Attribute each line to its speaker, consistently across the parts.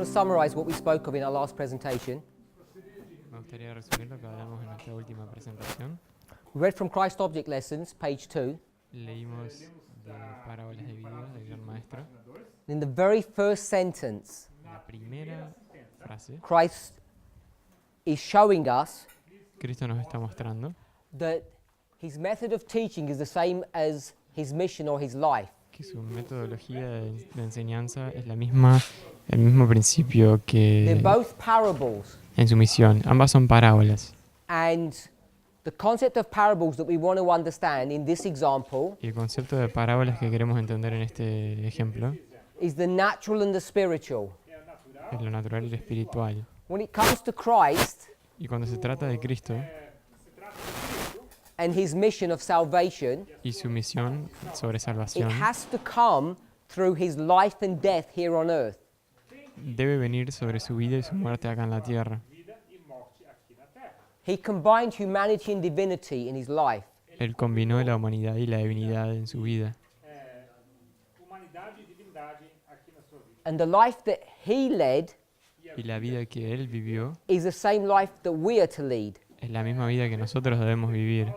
Speaker 1: to summarize what we spoke of in our last presentation.
Speaker 2: Me gustaría resumir lo que hablamos en nuestra última presentación.
Speaker 1: We read from Christ Object Lessons, page 2.
Speaker 2: Leímos de Parábolas de vida del Gran Maestro.
Speaker 1: In the very first sentence,
Speaker 2: La primera frase,
Speaker 1: Christ is showing us
Speaker 2: Cristo nos está mostrando
Speaker 1: that his method of teaching is the same as his mission or his life.
Speaker 2: que su metodología de enseñanza es la misma, el mismo principio
Speaker 1: They're
Speaker 2: que
Speaker 1: both parables.
Speaker 2: en su misión. Ambas son parábolas.
Speaker 1: And the concept of parables that we want to understand in this example
Speaker 2: Y el concepto de parábolas que queremos entender en este ejemplo
Speaker 1: is the natural and the spiritual.
Speaker 2: es lo natural y lo espiritual.
Speaker 1: When it comes to Christ
Speaker 2: Y cuando se trata de Cristo
Speaker 1: and his mission of salvation,
Speaker 2: y su misión sobre
Speaker 1: it
Speaker 2: salvación,
Speaker 1: has to come through his life and death here on earth.
Speaker 2: debe venir sobre su vida y su muerte acá en la tierra.
Speaker 1: He combined humanity and divinity in his life.
Speaker 2: Él combinó la humanidad y la divinidad en su vida.
Speaker 1: And the life that he led
Speaker 2: Y la vida que Él vivió
Speaker 1: is the same life that we are to lead.
Speaker 2: es la misma vida que nosotros debemos vivir.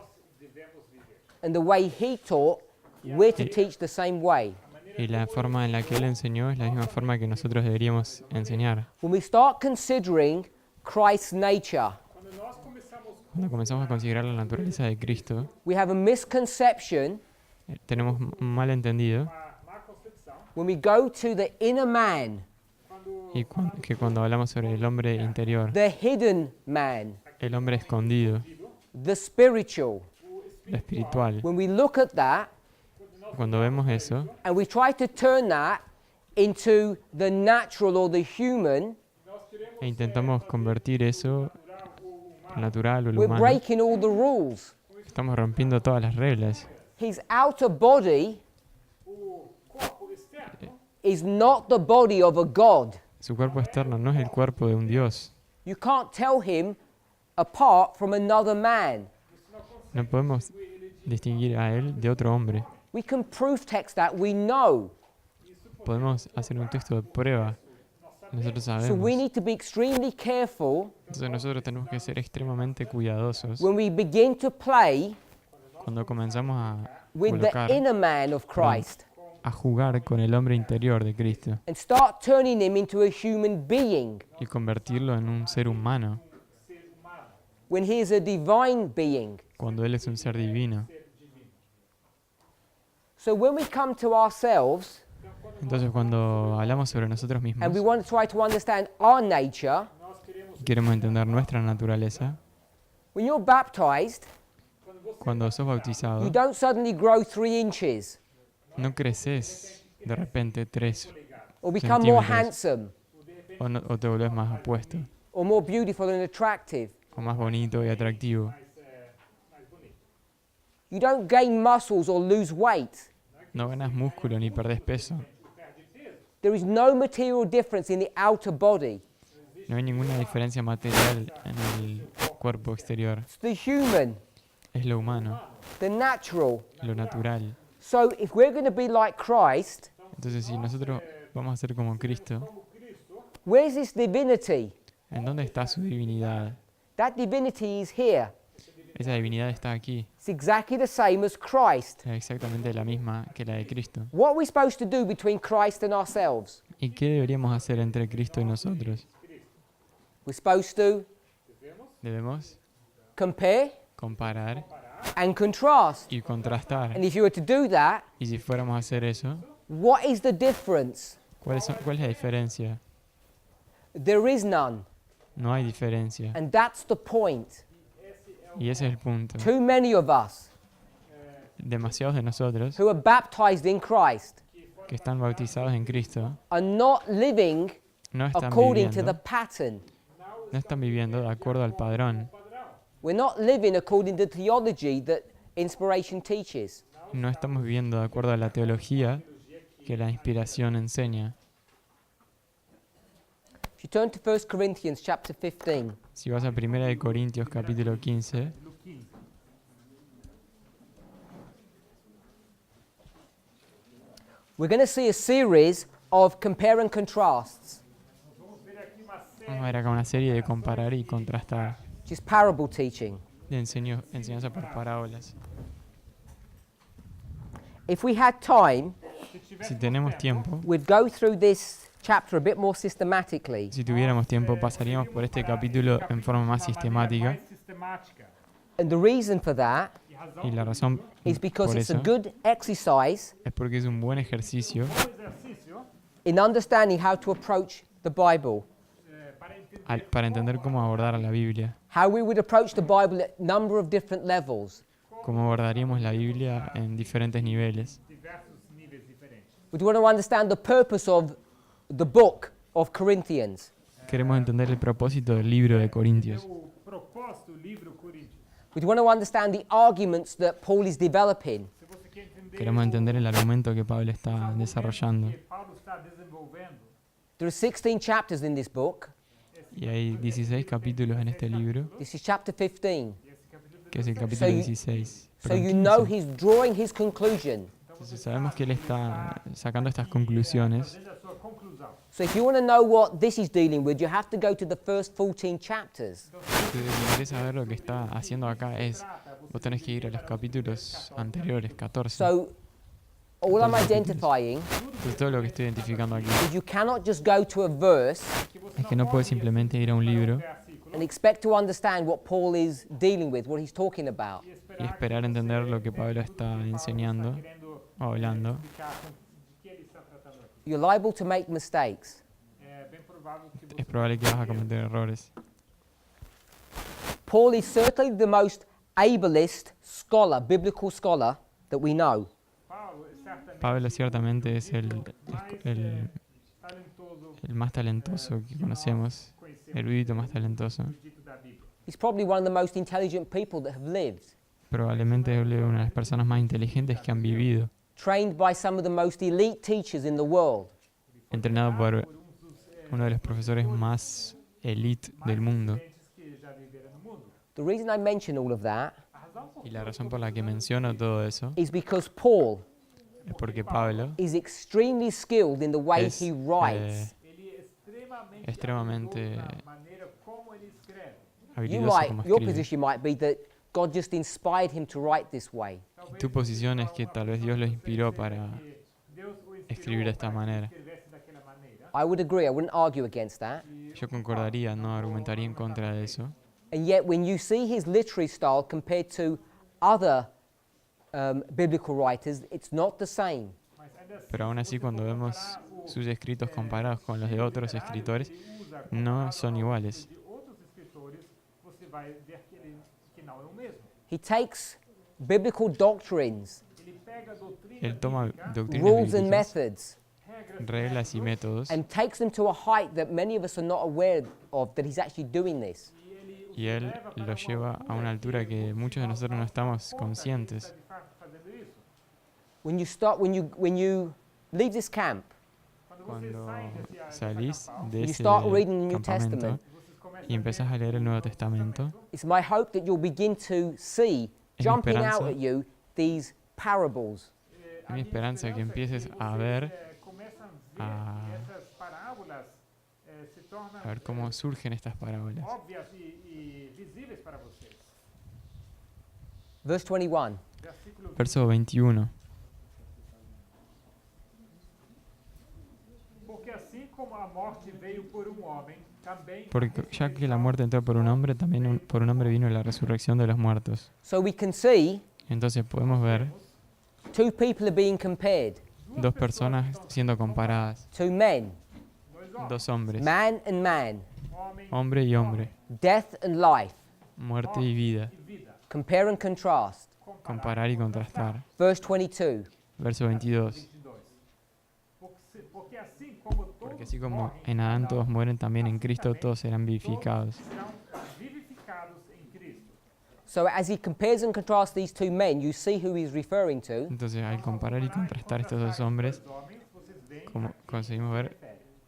Speaker 1: And the way he taught, we're to teach the same way.
Speaker 2: Y la forma en la que Él enseñó es la misma forma que nosotros deberíamos enseñar.
Speaker 1: When we start considering Christ's nature,
Speaker 2: Cuando comenzamos a considerar la naturaleza de Cristo,
Speaker 1: we have a misconception
Speaker 2: tenemos un malentendido
Speaker 1: when we go to the inner man,
Speaker 2: y que cuando hablamos sobre el hombre interior,
Speaker 1: the hidden man,
Speaker 2: el hombre escondido,
Speaker 1: the spiritual,
Speaker 2: lo espiritual,
Speaker 1: when we look at that
Speaker 2: cuando vemos eso
Speaker 1: and we try to turn that into the natural or the human,
Speaker 2: e intentamos convertir eso en natural o lo
Speaker 1: we're
Speaker 2: humano,
Speaker 1: breaking all the rules.
Speaker 2: estamos rompiendo todas las reglas.
Speaker 1: His outer body is not the body of a God.
Speaker 2: Su cuerpo externo no es el cuerpo de un Dios.
Speaker 1: You can't tell him apart from another man.
Speaker 2: No podemos distinguir a Él de otro hombre.
Speaker 1: We can proof text that, we know.
Speaker 2: Podemos hacer un texto de prueba. Nosotros
Speaker 1: So we
Speaker 2: sabemos.
Speaker 1: need to be extremely careful
Speaker 2: Entonces nosotros tenemos que ser extremadamente cuidadosos
Speaker 1: when we begin to play
Speaker 2: cuando comenzamos
Speaker 1: with the
Speaker 2: colocar,
Speaker 1: inner man of Christ
Speaker 2: a jugar con el hombre interior de Cristo
Speaker 1: and start turning him into a human being
Speaker 2: y convertirlo en un ser humano
Speaker 1: when he is a divine being.
Speaker 2: cuando Él es un ser divino.
Speaker 1: So when we come to ourselves
Speaker 2: Entonces cuando hablamos sobre nosotros mismos
Speaker 1: and we want to try to understand our nature,
Speaker 2: y queremos entender nuestra naturaleza,
Speaker 1: when you're baptized,
Speaker 2: cuando sos
Speaker 1: you
Speaker 2: bautizado,
Speaker 1: don't suddenly grow 3 inches
Speaker 2: no creces de repente 3
Speaker 1: or become more
Speaker 2: centímetros
Speaker 1: handsome
Speaker 2: o te volvés más apuesto
Speaker 1: or more beautiful and attractive.
Speaker 2: o más bonito y atractivo.
Speaker 1: You don't gain muscles or lose weight.
Speaker 2: No ganas músculo ni perdés peso.
Speaker 1: There is no material difference in the outer body.
Speaker 2: No hay ninguna diferencia material en el cuerpo exterior.
Speaker 1: It's the human,
Speaker 2: Es lo humano,
Speaker 1: the natural.
Speaker 2: lo natural.
Speaker 1: So if we're going to be like Christ,
Speaker 2: Entonces, si nosotros vamos a ser como Cristo,
Speaker 1: where's this divinity?
Speaker 2: ¿en dónde está su divinidad?
Speaker 1: That divinity is here.
Speaker 2: Esa divinidad está aquí.
Speaker 1: It's exactly the same as Christ.
Speaker 2: Es exactamente la misma que la de Cristo.
Speaker 1: What are we supposed to do between Christ and ourselves?
Speaker 2: ¿Y qué deberíamos hacer entre Cristo y nosotros?
Speaker 1: We're supposed to
Speaker 2: Debemos
Speaker 1: compare
Speaker 2: comparar
Speaker 1: and contrast.
Speaker 2: y contrastar.
Speaker 1: And if you were to do that,
Speaker 2: Y si fuéramos a hacer eso,
Speaker 1: what is the difference?
Speaker 2: ¿cuál es la diferencia?
Speaker 1: There is none.
Speaker 2: No hay diferencia.
Speaker 1: And that's the point.
Speaker 2: Y ese es el punto.
Speaker 1: Too many of us
Speaker 2: Demasiados de nosotros
Speaker 1: who are baptized in Christ
Speaker 2: que están bautizados en Cristo
Speaker 1: are not living
Speaker 2: no están
Speaker 1: according to the
Speaker 2: viviendo,
Speaker 1: pattern.
Speaker 2: no están viviendo de acuerdo al padrón.
Speaker 1: We're not living according to the theology that inspiration teaches.
Speaker 2: No estamos viviendo de acuerdo a la teología que la inspiración enseña.
Speaker 1: If you turn to 1 Corinthians chapter 15,
Speaker 2: Si vas a 1 Corintios capítulo 15,
Speaker 1: we're going to see a series of compare and contrasts.
Speaker 2: Vamos a ver acá una serie de comparar y contrastar,
Speaker 1: Just parable teaching.
Speaker 2: de enseñanza por parábolas.
Speaker 1: If we had time,
Speaker 2: Si tenemos tiempo,
Speaker 1: we'd go through this chapter a bit more systematically.
Speaker 2: si tuviéramos tiempo, pasaríamos por este capítulo en forma más sistemática.
Speaker 1: And the reason for that
Speaker 2: Y la razón
Speaker 1: is because
Speaker 2: por
Speaker 1: it's a
Speaker 2: eso
Speaker 1: good exercise
Speaker 2: es porque es un buen ejercicio
Speaker 1: in understanding how to approach the Bible,
Speaker 2: para entender cómo abordar a la Biblia,
Speaker 1: how we would approach the Bible at a number of different levels.
Speaker 2: cómo abordaríamos la Biblia en diferentes niveles.
Speaker 1: We want to understand the purpose of the book of Corinthians.
Speaker 2: Queremos entender el propósito del libro de Corintios.
Speaker 1: We want to understand the arguments that Paul is developing.
Speaker 2: Queremos entender el argumento que Pablo está desarrollando.
Speaker 1: There are 16 chapters in this book.
Speaker 2: Y hay 16 capítulos en este libro,
Speaker 1: This is chapter 15.
Speaker 2: que es el capítulo
Speaker 1: you-
Speaker 2: 16.
Speaker 1: So
Speaker 2: Perdón,
Speaker 1: you know
Speaker 2: 15.
Speaker 1: he's drawing his conclusion.
Speaker 2: Entonces sabemos que él está sacando estas conclusiones.
Speaker 1: So if you want to know what this is dealing with, you have to go to the first 14 chapters.
Speaker 2: Entonces, si querés saber lo que está haciendo acá vos tenés que ir a los capítulos anteriores, 14.
Speaker 1: So all I'm identifying
Speaker 2: Entonces todo lo que estoy identificando aquí
Speaker 1: is you cannot just go to a verse
Speaker 2: es que no puedes simplemente ir a un libro
Speaker 1: and expect to understand what Paul is dealing with, what he's talking about.
Speaker 2: y esperar entender lo que Pablo está enseñando o hablando.
Speaker 1: You're liable to make mistakes.
Speaker 2: Es probable que vas a cometer errores.
Speaker 1: Paul is certainly the most ablest scholar, biblical scholar, that we know.
Speaker 2: Pablo ciertamente es el más talentoso que conocemos, el erudito más talentoso.
Speaker 1: He's probably one of the most intelligent people that have lived,
Speaker 2: Probablemente es una de las personas más inteligentes que han vivido,
Speaker 1: trained by some of the most elite teachers in the world.
Speaker 2: entrenado por uno de los profesores más elite del mundo.
Speaker 1: The reason I mention all of that
Speaker 2: Y la razón por la que menciono todo eso
Speaker 1: is because Paul
Speaker 2: es porque Pablo
Speaker 1: is extremely skilled in the way
Speaker 2: es
Speaker 1: he writes.
Speaker 2: extremadamente
Speaker 1: You
Speaker 2: habilidoso
Speaker 1: might,
Speaker 2: como
Speaker 1: your
Speaker 2: escribe.
Speaker 1: position might be that God just inspired him to write this way.
Speaker 2: Y tu posición es que tal vez Dios lo inspiró para escribir de esta manera.
Speaker 1: I would agree, I wouldn't argue against that.
Speaker 2: Yo concordaría, no argumentaría en contra de eso.
Speaker 1: And yet, when you see his literary style compared to other biblical writers, it's not the same.
Speaker 2: Pero aún así, cuando vemos sus escritos comparados con los de otros escritores, no son iguales.
Speaker 1: He takes biblical doctrines,
Speaker 2: Él toma doctrinas
Speaker 1: rules and
Speaker 2: bíblicas,
Speaker 1: methods,
Speaker 2: reglas y métodos,
Speaker 1: and takes them to a height that many of us are not aware of, that he's actually doing this.
Speaker 2: y Él lo lleva a una altura que muchos de nosotros no estamos conscientes.
Speaker 1: When you leave this camp,
Speaker 2: Cuando salís de
Speaker 1: you
Speaker 2: ese
Speaker 1: start reading the New
Speaker 2: campamento
Speaker 1: Testament,
Speaker 2: y empezás a leer el Nuevo Testamento,
Speaker 1: it's my hope that you'll begin to see,
Speaker 2: Es mi
Speaker 1: jumping out
Speaker 2: esperanza.
Speaker 1: at you, these parables.
Speaker 2: es mi esperanza que empieces a ver cómo surgen estas parábolas.
Speaker 1: Verse 21.
Speaker 2: Verso 21. Porque ya que la muerte entró por un hombre, también por un hombre vino la resurrección de los muertos.
Speaker 1: So we can see
Speaker 2: Entonces podemos ver
Speaker 1: two people are being compared,
Speaker 2: dos personas siendo comparadas,
Speaker 1: two men,
Speaker 2: dos hombres,
Speaker 1: man and man,
Speaker 2: hombre y hombre,
Speaker 1: death and life.
Speaker 2: muerte y vida,
Speaker 1: Compare and contrast.
Speaker 2: comparar y contrastar.
Speaker 1: Verse 22.
Speaker 2: Verso 22. Porque así como en Adán todos mueren, también en Cristo todos serán vivificados.
Speaker 1: So as he compares and contrasts these two men, you see who he's referring to.
Speaker 2: Entonces, al comparar y contrastar estos dos hombres, como conseguimos ver,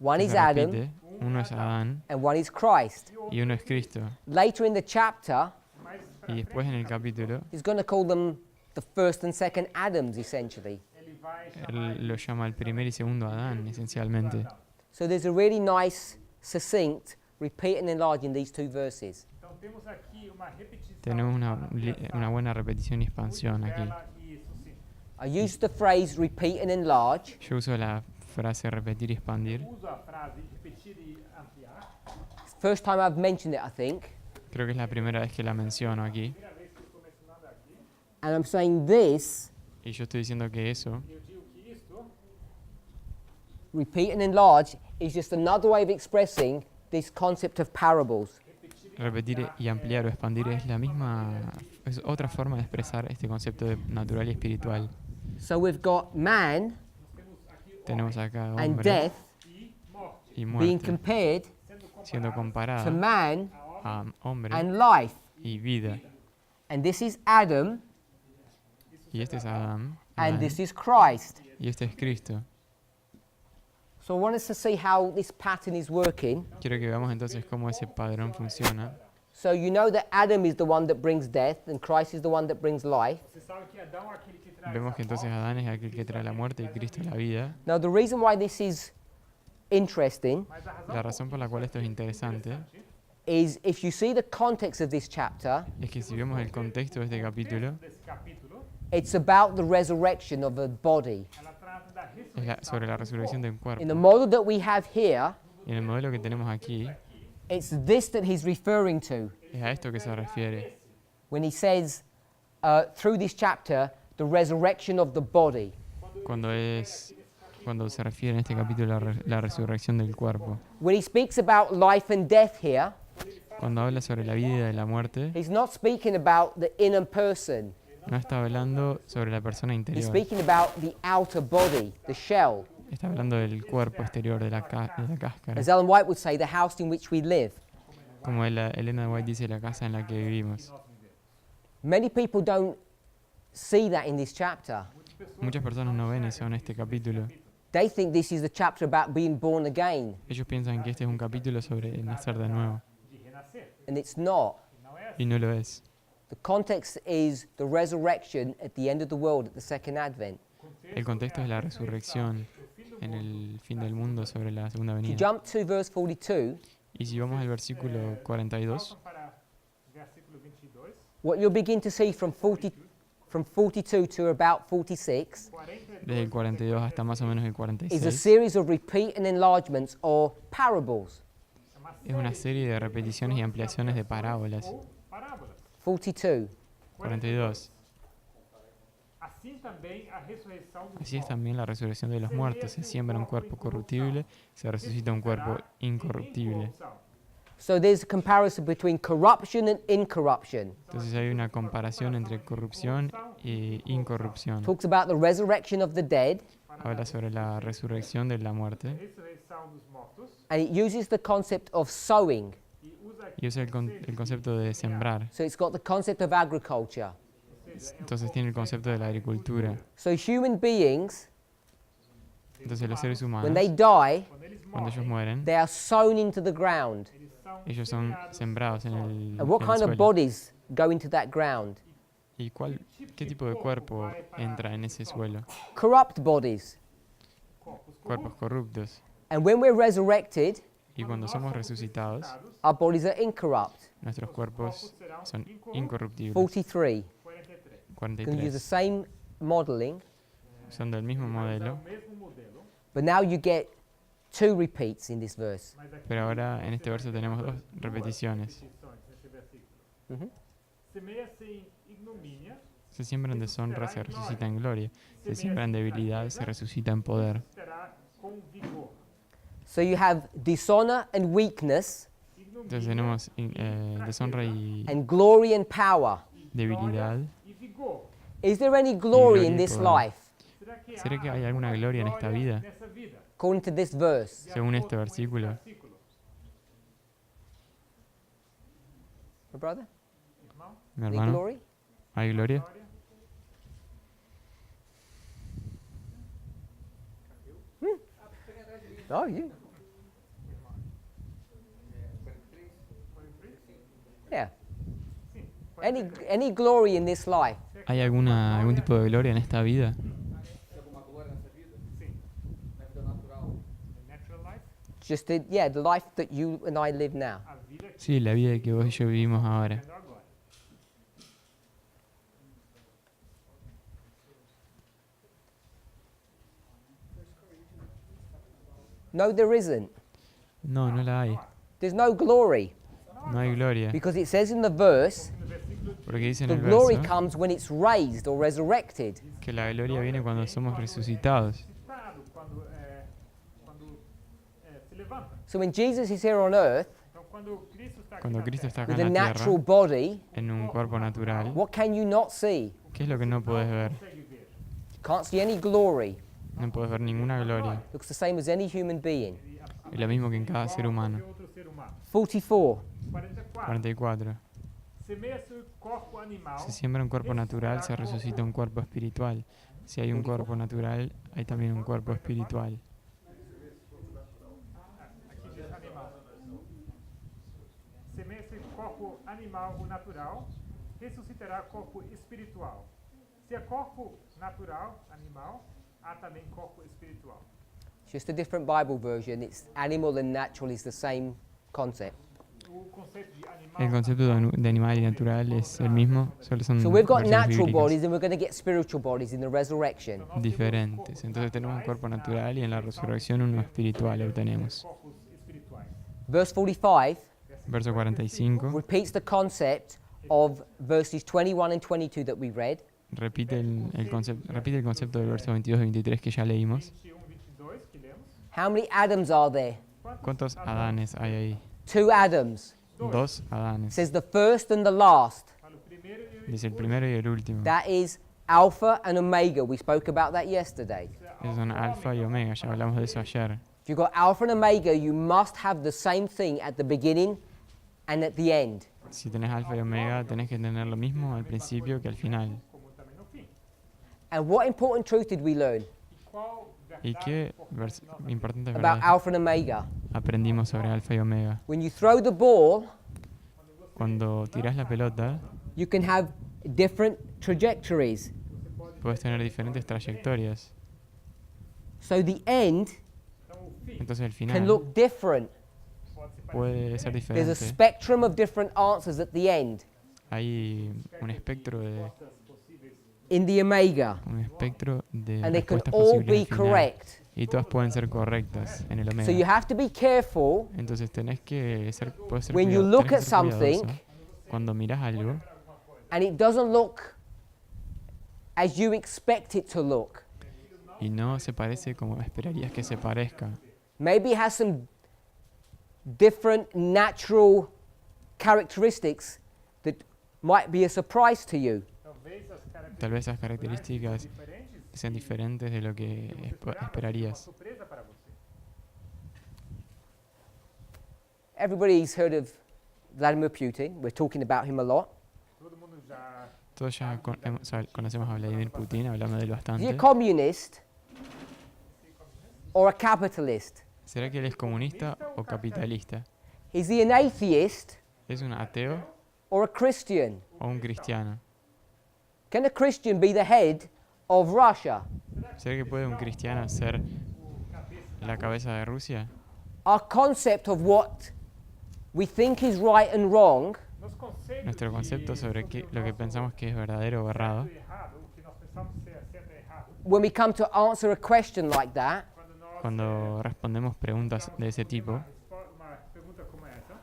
Speaker 1: One
Speaker 2: que
Speaker 1: is
Speaker 2: se
Speaker 1: Adam
Speaker 2: repite, uno es Adán
Speaker 1: and one is Christ.
Speaker 2: y uno es Cristo.
Speaker 1: Later in the chapter,
Speaker 2: Y después en el capítulo,
Speaker 1: he's going to call them the first and second Adams, essentially.
Speaker 2: él lo llama el primer y segundo Adán, esencialmente.
Speaker 1: So there's a really nice, succinct repeat and enlarge in these two verses.
Speaker 3: Então temos aqui uma repetição.
Speaker 2: Tenemos una buena repetición y expansión aquí.
Speaker 3: Isso sim.
Speaker 1: I use the phrase repeat and enlarge
Speaker 2: Yo uso la frase repetir y expandir.
Speaker 3: Uso a frase repetir e ampliar.
Speaker 1: First time I've mentioned it, I think.
Speaker 2: Creo que es la primera vez que la menciono aquí.
Speaker 3: Primeira vez que eu estou mencionando aqui.
Speaker 1: And I'm saying this,
Speaker 2: Y yo estoy diciendo que eso,
Speaker 3: Eu digo que isto,
Speaker 1: repeat and enlarge, is just another way of expressing this concept of parables.
Speaker 2: repetir y ampliar o expandir, es la misma, es otra forma de expresar este concepto de natural y espiritual.
Speaker 1: So we've got man
Speaker 2: Tenemos acá
Speaker 1: and
Speaker 2: hombre
Speaker 1: death
Speaker 3: e morte.
Speaker 2: y
Speaker 1: being
Speaker 2: muerte
Speaker 1: compared
Speaker 2: siendo
Speaker 1: to
Speaker 2: comparada
Speaker 1: man
Speaker 2: a hombre
Speaker 1: and life.
Speaker 2: y vida.
Speaker 1: And this is Adam
Speaker 2: Y este es Adán,
Speaker 1: and
Speaker 2: Adán,
Speaker 1: this is Christ.
Speaker 2: y este es Cristo.
Speaker 1: So I want us to see how this pattern is working.
Speaker 2: Quiero que veamos entonces cómo ese padrón funciona.
Speaker 1: So you know that Adam is the one that brings death and Christ is the one that brings life.
Speaker 3: Você sabe que Adão é aquele que traz
Speaker 2: Vemos
Speaker 3: a
Speaker 2: que entonces
Speaker 3: morte,
Speaker 2: Adán es aquel que trae la muerte y Cristo la vida.
Speaker 1: Now the reason why this is interesting
Speaker 3: mas a razão
Speaker 2: La razón por la cual esto es interesante
Speaker 1: is if you see the context of this chapter,
Speaker 2: es que si vemos el contexto de este capítulo,
Speaker 3: desse capítulo,
Speaker 1: it's about the resurrection of a body.
Speaker 3: ela trata da
Speaker 2: es
Speaker 3: ressurreição.
Speaker 2: sobre la resurrección de un cuerpo.
Speaker 1: In the model that we have here,
Speaker 2: Y en el modelo que tenemos aquí,
Speaker 1: it's this that he's referring to
Speaker 2: es a esto que se refiere.
Speaker 1: when he says through this chapter, the resurrection of the body.
Speaker 2: Cuando se refiere en este capítulo a la resurrección del cuerpo.
Speaker 1: When he speaks about life and death here,
Speaker 2: Cuando habla sobre la vida y la muerte,
Speaker 1: he's not speaking about the inner person.
Speaker 2: no está hablando sobre la persona
Speaker 1: He's
Speaker 2: interior,
Speaker 1: speaking about the outer body, the shell.
Speaker 2: está hablando del cuerpo exterior, de la cáscara.
Speaker 1: As Ellen White would say, the house in which we live.
Speaker 2: Como Elena White dice, la casa en la que vivimos.
Speaker 1: Many people don't see that in this chapter.
Speaker 2: Muchas personas no ven eso en este capítulo.
Speaker 1: They think this is the chapter about being born again,
Speaker 2: Ellos piensan que este es un capítulo sobre nacer de nuevo,
Speaker 3: De renascer.
Speaker 1: and it's not.
Speaker 3: Não é assim.
Speaker 2: y no lo es.
Speaker 1: The context is the resurrection at the end of the world, at the second advent.
Speaker 2: El contexto es la resurrección en el fin del mundo sobre la segunda
Speaker 1: If you
Speaker 2: venida.
Speaker 1: jump to verse 42,
Speaker 2: Y si vamos al versículo 42,
Speaker 3: Volta para versículo 22.
Speaker 1: what you'll begin to see from 42 to about 46
Speaker 2: desde el 42 hasta más o menos el
Speaker 1: is a
Speaker 2: 46,
Speaker 1: series of repeat and enlargements or parables.
Speaker 2: es una serie de repeticiones y ampliaciones de parábolas.
Speaker 3: Ou parábolas.
Speaker 1: 42.
Speaker 2: 42.
Speaker 3: Assim também a ressurreição dos
Speaker 2: Así es
Speaker 3: mortos.
Speaker 2: también la resurrección de los muertos. Se siembra un cuerpo corruptible, se resucita un cuerpo incorruptible.
Speaker 1: So there's a comparison between corruption and incorruption.
Speaker 2: Entonces hay una comparación entre corrupción e incorrupción.
Speaker 1: Talks about the resurrection of the dead,
Speaker 2: Habla sobre la resurrección de la muerte
Speaker 3: Ressurreição dos mortos.
Speaker 1: and it uses the concept of sowing.
Speaker 3: E usa aqui
Speaker 2: y usa el concepto de sembrar.
Speaker 1: So it's got the concept of agriculture.
Speaker 2: Entonces tiene el concepto de la agricultura.
Speaker 1: So human beings,
Speaker 2: Entonces los seres
Speaker 1: when
Speaker 2: humanos,
Speaker 1: they die,
Speaker 3: quando eles
Speaker 2: cuando ellos mueren,
Speaker 1: they are sown into the ground.
Speaker 3: eles são
Speaker 2: ellos son
Speaker 3: semeados.
Speaker 2: sembrados en el,
Speaker 1: And what
Speaker 2: en el
Speaker 1: kind of
Speaker 2: suelo.
Speaker 1: bodies go into that ground?
Speaker 2: ¿Y qué tipo de cuerpo entra en ese suelo?
Speaker 1: Corrupt bodies.
Speaker 3: Corpos
Speaker 2: Cuerpos corruptos.
Speaker 1: And when we're resurrected,
Speaker 2: Y cuando somos resucitados,
Speaker 1: our bodies are incorrupt.
Speaker 2: nuestros cuerpos son incorruptibles.
Speaker 1: 43.
Speaker 3: 43.
Speaker 1: Going to use the
Speaker 2: 43.
Speaker 1: same modeling,
Speaker 2: Son del mismo
Speaker 3: É
Speaker 2: modelo,
Speaker 3: o mesmo modelo,
Speaker 1: but now you get two repeats in this verse.
Speaker 3: mas aqui
Speaker 2: pero ahora en este verso tenemos dos repeticiones.
Speaker 3: repetições nesse versículo.
Speaker 1: Mhm.
Speaker 3: Semeia-se em ignomínia,
Speaker 2: Se siembra en deshonra, se resucita en gloria. Se siembra en debilidad, se resucita en poder.
Speaker 3: será com vigor.
Speaker 1: So you have dishonor and weakness,
Speaker 2: Entonces
Speaker 3: Ignomínia
Speaker 2: tenemos deshonra y
Speaker 1: and glory and power.
Speaker 2: debilidad.
Speaker 3: e vigor.
Speaker 1: Is there any glory in
Speaker 2: gloria y
Speaker 1: this
Speaker 2: poder.
Speaker 1: life,
Speaker 3: Será
Speaker 2: que hay alguna gloria en esta vida?
Speaker 3: Nessa vida,
Speaker 1: according to this verse?
Speaker 3: de
Speaker 2: Según
Speaker 3: acordo
Speaker 2: este
Speaker 3: com esse
Speaker 2: versículo.
Speaker 3: versículo.
Speaker 1: My brother?
Speaker 3: Irmão,
Speaker 2: Mi
Speaker 1: Any
Speaker 2: hermano,
Speaker 1: glory?
Speaker 2: ¿hay gloria?
Speaker 3: glória.
Speaker 1: Oh, you. Yeah.
Speaker 3: Sim,
Speaker 1: Any glory in this life?
Speaker 2: ¿Hay algún tipo de gloria en esta vida?
Speaker 3: sim. The natural life,
Speaker 1: Just the life that you and I live now.
Speaker 3: a vida que
Speaker 2: Sí, la vida que vos y yo vivimos ahora.
Speaker 3: vivendo agora.
Speaker 1: No, there isn't.
Speaker 2: No, no la hay.
Speaker 1: There's no glory.
Speaker 2: No hay gloria.
Speaker 1: Because it says in the verse,
Speaker 3: No versículo
Speaker 2: Porque dice en
Speaker 1: the
Speaker 2: el
Speaker 1: glory
Speaker 2: verso
Speaker 1: comes when it's raised or resurrected.
Speaker 2: que la gloria viene cuando somos resucitados.
Speaker 3: citado, quando se levanta.
Speaker 1: So when Jesus is here on earth
Speaker 3: Então, quando Cristo está aqui
Speaker 2: Cuando
Speaker 3: na
Speaker 2: Cristo
Speaker 3: terra,
Speaker 2: está acá
Speaker 1: with
Speaker 2: en
Speaker 1: a
Speaker 2: la
Speaker 1: natural
Speaker 2: tierra,
Speaker 1: body,
Speaker 2: en un cuerpo natural,
Speaker 1: what can you not see?
Speaker 2: ¿qué es lo que no puedes ver?
Speaker 3: consegue ver.
Speaker 1: You can't see any glory.
Speaker 2: No puedes ver ninguna gloria.
Speaker 1: Looks the same as any human being.
Speaker 2: Es lo mismo que en cada ser humano.
Speaker 3: Qualquer outro ser humano.
Speaker 1: 44.
Speaker 3: 44.
Speaker 2: 44.
Speaker 3: Semeia-se o corpo animal.
Speaker 2: Si siembra un cuerpo natural, se resucita un cuerpo espiritual. Si hay un cuerpo natural, hay también un cuerpo espiritual.
Speaker 3: Aqui diz animal. Semeia-se o corpo animal, o natural, ressuscitará corpo espiritual. Se é corpo natural, animal, há também corpo espiritual.
Speaker 1: It's just a different Bible version. It's animal and natural is the same concept.
Speaker 3: O conceito de animal.
Speaker 2: El concepto de animal y natural es el mismo, solo son
Speaker 1: So we've got
Speaker 2: versiones
Speaker 1: natural
Speaker 2: bíblicas
Speaker 1: bodies and we're going to get spiritual bodies in the resurrection.
Speaker 2: diferentes. Entonces tenemos un cuerpo natural y en la resurrección uno espiritual obtenemos.
Speaker 3: Corpos espirituais.
Speaker 1: Verse 45
Speaker 2: Verso 45
Speaker 1: repeats the concept of verses 21 and 22 that we read.
Speaker 2: repite el concepto del verso 22 y 23 que ya leímos.
Speaker 3: 21, 22, que lemos.
Speaker 1: How many Adams are there?
Speaker 2: ¿Cuántos Adanes hay ahí?
Speaker 1: 2 Adams.
Speaker 2: Dos
Speaker 1: It
Speaker 2: Adanes.
Speaker 1: says the first and the last.
Speaker 3: Fala o primeiro e o
Speaker 2: Dice el primero y el último.
Speaker 1: That is Alpha and Omega. We spoke about that yesterday.
Speaker 2: Esos son alfa y omega, ya hablamos de eso ayer.
Speaker 1: If you've got Alpha and Omega, you must have the same thing at the beginning and at the end.
Speaker 2: Si tenés alfa y omega, tenés que tener lo mismo al principio que al final.
Speaker 3: como também no fim.
Speaker 1: And what important truth did we learn
Speaker 3: E qual
Speaker 2: ¿Y
Speaker 3: verdade
Speaker 2: qué
Speaker 3: importante nós
Speaker 2: importantes
Speaker 1: about
Speaker 2: verdades
Speaker 1: Alpha and Omega?
Speaker 2: aprendimos sobre alfa y omega?
Speaker 1: When you throw the ball,
Speaker 2: Cuando tirás la pelota,
Speaker 1: you can have different trajectories.
Speaker 2: puedes tener diferentes trayectorias.
Speaker 1: So the end
Speaker 3: Então, o fim
Speaker 2: Entonces el
Speaker 1: can
Speaker 2: final
Speaker 1: look different.
Speaker 3: pode se parecer.
Speaker 2: puede ser
Speaker 1: There's a
Speaker 2: diferente.
Speaker 1: spectrum of different answers at the end
Speaker 2: Hay un espectro de
Speaker 3: Respostas possíveis.
Speaker 1: in the Omega,
Speaker 2: respuestas
Speaker 1: and they can
Speaker 2: posibles
Speaker 1: all
Speaker 2: al
Speaker 1: be
Speaker 2: final.
Speaker 1: correct.
Speaker 2: Y todas pueden ser correctas en el
Speaker 1: So you
Speaker 2: omega.
Speaker 1: have to be careful
Speaker 2: Entonces tenés que ser, puedes ser
Speaker 1: when you
Speaker 2: cuidado-
Speaker 1: look
Speaker 2: tenés
Speaker 1: at
Speaker 2: que ser cuidadoso
Speaker 1: something
Speaker 2: cuando miras algo
Speaker 1: and it doesn't look as you expect it to look.
Speaker 2: y no se parece como esperarías que se parezca.
Speaker 1: Maybe it has some different natural characteristics that might be a surprise to you.
Speaker 3: Talvez as
Speaker 2: Tal vez esas
Speaker 3: características
Speaker 2: características
Speaker 3: diferentes
Speaker 2: sean diferentes de lo que
Speaker 3: uma
Speaker 2: esperarías.
Speaker 3: surpresa para você.
Speaker 1: Everybody's heard of Vladimir Putin. We're talking about him a lot.
Speaker 3: Todo mundo já
Speaker 2: Todos ya conocemos a Vladimir Putin, hablamos de él
Speaker 1: Is he a
Speaker 2: bastante.
Speaker 1: communist or a capitalist?
Speaker 2: ¿Será que él es comunista o capitalista?
Speaker 1: Is he an atheist
Speaker 2: ¿Es un ateo
Speaker 1: or a Christian?
Speaker 2: o un cristiano?
Speaker 1: Can a Christian be the head of Russia?
Speaker 2: ¿Será que puede un cristiano ser la cabeza de Rusia?
Speaker 1: Our concept of what we think is right and wrong
Speaker 3: nos conceitos
Speaker 2: Nuestro concepto sobre lo que pensamos que es verdadero o errado,
Speaker 3: de errado, o que nós pensamos ser certo e errado,
Speaker 1: when we come to answer a question like that
Speaker 3: quando nós
Speaker 2: cuando respondemos preguntas de ese tipo,
Speaker 3: uma pergunta como essa,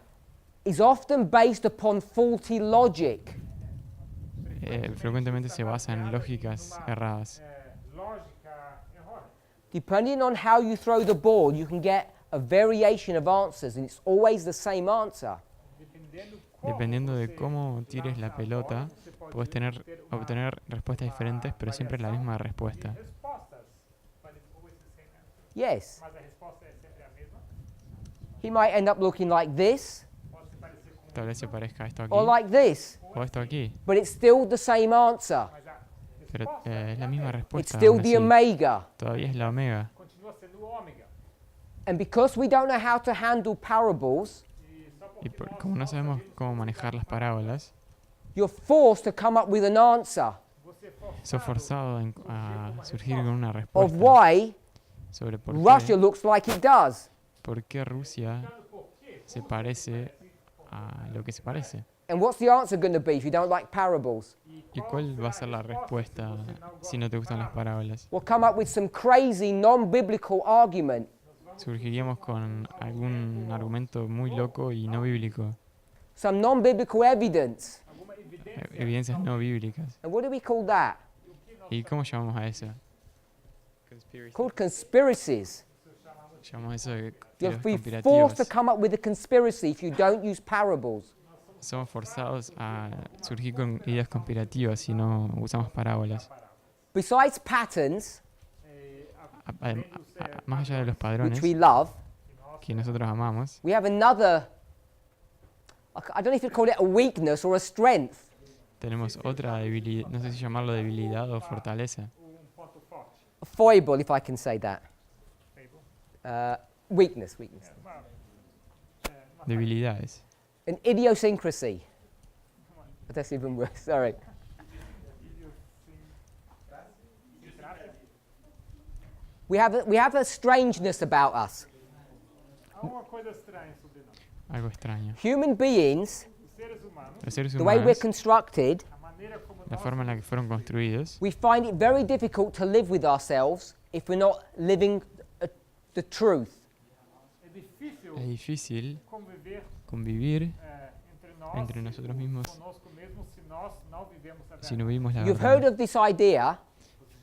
Speaker 1: is often based upon faulty logic.
Speaker 2: frecuentemente se basa en lógicas erradas.
Speaker 3: lógica errada.
Speaker 1: Depending on how you throw the ball, you can get a variation of answers, and it's always the same answer.
Speaker 3: Dependendo
Speaker 2: Dependiendo de cómo tires la pelota, puedes obtener respuestas diferentes, pero siempre la misma respuesta.
Speaker 3: respostas, but it's always the same answer.
Speaker 1: Yes.
Speaker 3: Mas a resposta é sempre a mesma.
Speaker 1: He might end up looking like this
Speaker 3: Pode se parecer com
Speaker 2: Tal vez se parezca a esto aquí
Speaker 1: or like this,
Speaker 2: o esto aquí,
Speaker 1: but it's still the same answer.
Speaker 3: mas a
Speaker 2: pero
Speaker 3: resposta
Speaker 2: es la misma
Speaker 1: It's
Speaker 2: respuesta.
Speaker 1: still
Speaker 2: aún
Speaker 1: the
Speaker 2: así.
Speaker 1: omega.
Speaker 2: Todavía es la omega.
Speaker 3: continua sendo o ômega.
Speaker 1: And because we don't know how to handle parables,
Speaker 3: E só
Speaker 2: Y
Speaker 3: porque nós
Speaker 2: como no sabemos cómo manejar las parábolas,
Speaker 1: you're forced to come up with an answer
Speaker 3: você for
Speaker 2: sos forzado a surgir con una
Speaker 1: of
Speaker 2: respuesta
Speaker 1: why
Speaker 2: sobre
Speaker 1: Russia looks like it does.
Speaker 2: ¿Por qué Rusia se parece a lo que se parece?
Speaker 1: And what's the answer going to be if you don't like parables?
Speaker 2: ¿Y cuál va a ser la respuesta si no te gustan las parábolas?
Speaker 1: We'll come up with some crazy non-biblical argument.
Speaker 2: Surgiríamos con algún argumento muy loco y no bíblico,
Speaker 1: Some non-biblical evidence.
Speaker 2: evidencias no bíblicas.
Speaker 1: And what do we call that?
Speaker 2: ¿Y cómo llamamos a eso?
Speaker 1: Called conspiracies.
Speaker 2: Llamamos eso de
Speaker 1: You'll
Speaker 2: teorías
Speaker 1: be
Speaker 2: conspirativas.
Speaker 1: forced to come up with a conspiracy if you don't use parables.
Speaker 2: Somos forzados a surgir con ideas conspirativas si no usamos parábolas.
Speaker 1: Besides patterns,
Speaker 2: Más allá de los
Speaker 1: which
Speaker 2: padrones
Speaker 1: we love,
Speaker 2: que nosotros amamos,
Speaker 1: we have another, I don't know if you'd call it a weakness or a strength.
Speaker 2: tenemos otra debilidad, no sé si llamarlo debilidad o fortaleza.
Speaker 3: ponto forte.
Speaker 1: A foible, if I can say that. Weakness.
Speaker 3: Uma
Speaker 2: Debilidades.
Speaker 1: An idiosyncrasy. That's even worse, sorry. We have a strangeness about us.
Speaker 3: Há uma coisa estranha sobre nós.
Speaker 2: Algo extraño.
Speaker 1: Human beings,
Speaker 3: Os seres humanos,
Speaker 2: Los seres
Speaker 1: the way we're
Speaker 2: humanos,
Speaker 1: constructed,
Speaker 3: a maneira como
Speaker 2: la
Speaker 3: nós
Speaker 2: forma en la que fueron construidos,
Speaker 1: we find it very difficult to live with ourselves if we're not living the truth.
Speaker 3: é difícil
Speaker 2: es difícil
Speaker 3: conviver
Speaker 2: convivir entre nosotros mismos
Speaker 3: conosco mesmo se nós não vivemos a
Speaker 2: si no
Speaker 3: verdade.
Speaker 2: vivimos la
Speaker 1: You've heard
Speaker 2: verdad.
Speaker 1: of this idea.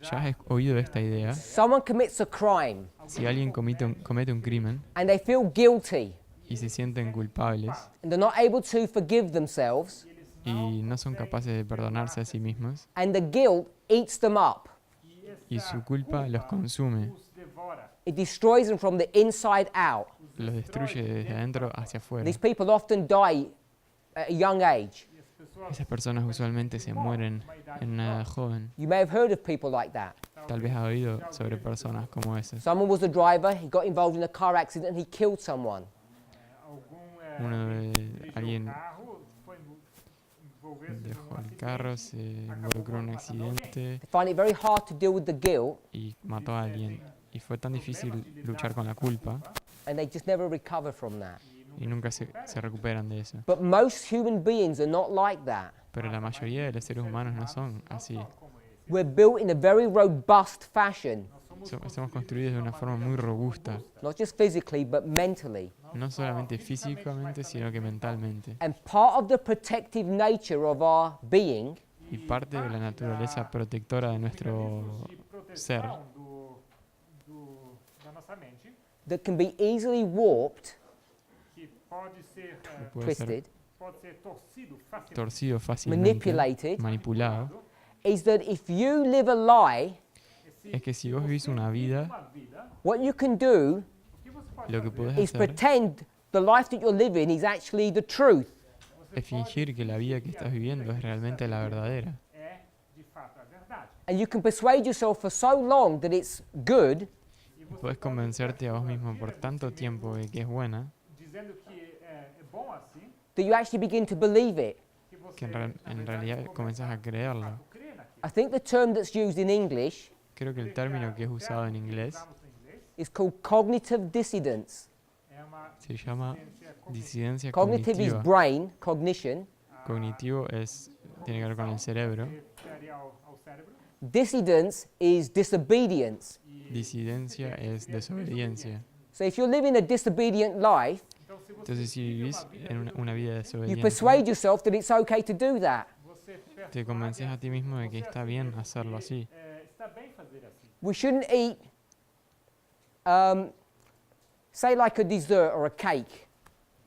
Speaker 2: ¿Ya has oído de esta idea?
Speaker 1: Someone commits a crime
Speaker 2: Si alguien comete un crimen
Speaker 1: and they feel guilty
Speaker 2: y se sienten culpables
Speaker 1: and they're not able to forgive themselves,
Speaker 2: y no son capaces de perdonarse a sí mismos
Speaker 1: and the guilt eats them up.
Speaker 2: y su culpa los consume,
Speaker 3: Os devora.
Speaker 1: It destroys them from the inside out.
Speaker 2: los destruye desde adentro hacia afuera.
Speaker 1: These people often die at a young age.
Speaker 3: E as pessoas
Speaker 2: Esas personas usualmente se mueren en una edad joven.
Speaker 1: You may have heard of people like that.
Speaker 2: Tal vez has oído sobre personas como esas.
Speaker 1: Someone was a driver, he got involved in a car accident and he killed someone.
Speaker 3: algum
Speaker 2: Uno de
Speaker 3: dirigiu
Speaker 2: alguien
Speaker 3: o carro, foi envolver-se
Speaker 2: dejó el carro, se involucró en un accidente
Speaker 1: They find it very hard to deal with the guilt
Speaker 2: y mató a alguien. Y fue tan difícil luchar con la culpa
Speaker 1: and they just never recover from that.
Speaker 2: y nunca se recuperan de eso.
Speaker 1: But most human beings are not like that.
Speaker 2: Pero la mayoría de los seres humanos no son así.
Speaker 1: We're built in a very robust fashion,
Speaker 2: Somos construidos de una forma muy robusta,
Speaker 1: not just physically but mentally.
Speaker 2: no solamente físicamente, sino que mentalmente.
Speaker 1: And part of the protective nature of our being
Speaker 2: Y parte de la naturaleza protectora de nuestro
Speaker 3: de
Speaker 2: ser,
Speaker 3: proteção da nossa mente,
Speaker 1: that can be easily warped,
Speaker 3: que pode ser,
Speaker 2: puede ser
Speaker 1: twisted,
Speaker 3: pode ser torcido facilmente,
Speaker 2: torcido fácilmente,
Speaker 1: manipulated,
Speaker 2: manipulado,
Speaker 1: is that if you live a lie,
Speaker 2: es que si vos vivís una vida,
Speaker 3: uma vida,
Speaker 1: what you can do
Speaker 3: o que você pode
Speaker 2: lo que
Speaker 3: fazer
Speaker 2: podés
Speaker 1: is
Speaker 2: hacer
Speaker 1: pretend the life that you're living is actually the truth.
Speaker 2: es fingir que la vida que estás viviendo es realmente la verdadera.
Speaker 3: é, de fato, a verdade.
Speaker 1: And you can persuade yourself for so long that it's good
Speaker 3: E você
Speaker 2: Podés convencerte a vos mismo por tanto tiempo de que es buena,
Speaker 3: dizendo que é bom assim,
Speaker 1: that you actually begin to believe it.
Speaker 3: que você
Speaker 2: que en realidad comenzás a creerlo.
Speaker 3: crê naquilo.
Speaker 1: I think the term that's used in English
Speaker 2: Creo que el término que es usado en inglés
Speaker 3: Usamos em inglês,
Speaker 1: is called cognitive dissidence.
Speaker 3: é uma
Speaker 2: se llama
Speaker 3: disidencia
Speaker 2: disidencia
Speaker 1: Cognitive is
Speaker 2: cognitiva.
Speaker 1: brain, cognition.
Speaker 2: Cognitivo tiene que ver con el cerebro.
Speaker 3: refere ao cérebro.
Speaker 1: Dissidence is disobedience.
Speaker 2: Disidencia es desobediencia.
Speaker 1: So if you're living a disobedient life,
Speaker 3: Então, se você
Speaker 2: Entonces, si vivís en una vida
Speaker 1: you
Speaker 2: desobediente,
Speaker 1: persuade yourself that it's okay to do that.
Speaker 3: você
Speaker 2: te convences a ti mismo de que está bien hacerlo así.
Speaker 3: está bem fazer assim.
Speaker 1: We shouldn't eat, say like a dessert or a cake.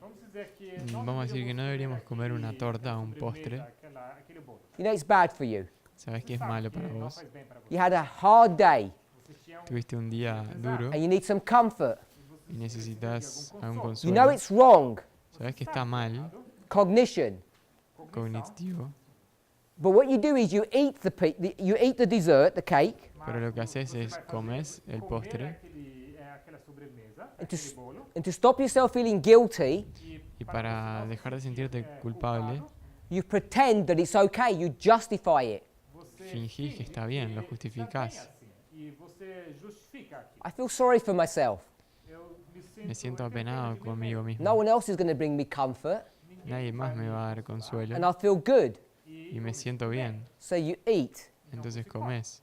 Speaker 3: Vamos dizer que
Speaker 2: Vamos a decir que no deberíamos comer una torta o un postre.
Speaker 3: aquele bolo.
Speaker 1: You know it's bad for you.
Speaker 2: Sabes que es malo para
Speaker 3: Não
Speaker 2: vos.
Speaker 3: faz bem para você.
Speaker 1: You had a hard day
Speaker 3: Você tinha
Speaker 2: Tuviste un día duro
Speaker 1: and you need some comfort.
Speaker 2: y necesitas algún
Speaker 1: You know
Speaker 2: consuelo.
Speaker 1: it's wrong,
Speaker 2: Sabes que está mal,
Speaker 1: cognition.
Speaker 2: cognitivo,
Speaker 1: But what you do is you eat you eat the dessert, the cake,
Speaker 2: pero lo que haces es comes el postre
Speaker 3: aquela sobremesa,
Speaker 1: and to,
Speaker 3: aquele bolo,
Speaker 1: and to stop yourself feeling guilty,
Speaker 2: y para dejar de sentirte culpable,
Speaker 1: you pretend that it's okay, you justify it.
Speaker 3: você
Speaker 2: fingís que está bien, lo
Speaker 3: está bem
Speaker 2: justificás.
Speaker 3: assim. E você justifica aquilo.
Speaker 1: I feel sorry for myself.
Speaker 3: Eu
Speaker 2: Me siento apenado conmigo
Speaker 1: No
Speaker 2: mismo.
Speaker 1: one else is going to bring me comfort,
Speaker 2: Nadie más me va a dar consuelo
Speaker 1: and I feel good.
Speaker 2: y me siento bien.
Speaker 1: So you eat.
Speaker 2: Entonces comes.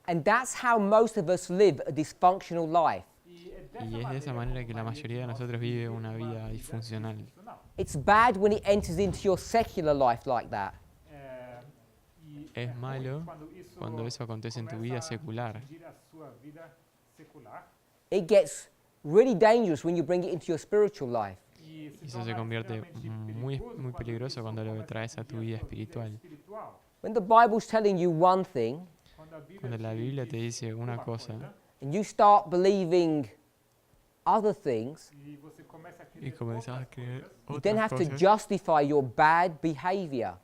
Speaker 1: And that's how most of us live a dysfunctional life.
Speaker 2: Y es de esa manera que la mayoría de nosotros vive una vida disfuncional.
Speaker 1: It's bad when it enters into your secular life like that.
Speaker 2: Es malo cuando eso acontece en tu vida secular.
Speaker 1: It gets really dangerous when you bring it into your spiritual life.
Speaker 2: Y eso se convierte muy peligroso cuando lo traes a tu vida espiritual.
Speaker 1: When the Bible's telling you one thing,
Speaker 2: Cuando la Biblia te dice una cosa
Speaker 1: and you start believing other things,
Speaker 2: y comenzás a creer
Speaker 1: you then
Speaker 2: otras
Speaker 1: have to
Speaker 2: cosas,
Speaker 1: justify your bad behavior.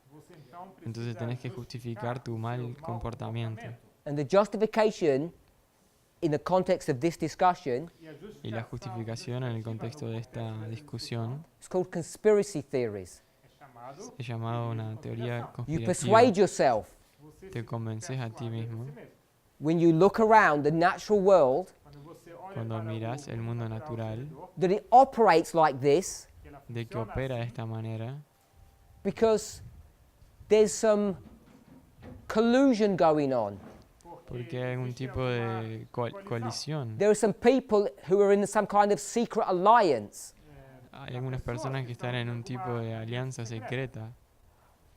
Speaker 2: entonces tenés que justificar tu mal comportamiento.
Speaker 1: And the justification, in the context of this discussion,
Speaker 2: Y la justificación en el contexto de esta discusión
Speaker 1: is called conspiracy theories.
Speaker 2: es llamado una teoría
Speaker 1: You
Speaker 2: conspirativa.
Speaker 1: persuade yourself
Speaker 2: Te convences a ti mismo
Speaker 1: when you look around the natural world
Speaker 2: cuando miras el mundo natural
Speaker 1: that it operates like this
Speaker 2: de que opera de esta manera
Speaker 1: because there's some collusion going on.
Speaker 2: porque hay algún tipo de colisión.
Speaker 1: There are some people who are in some kind of secret alliance,
Speaker 2: Hay algunas personas que están en un tipo de alianza secreta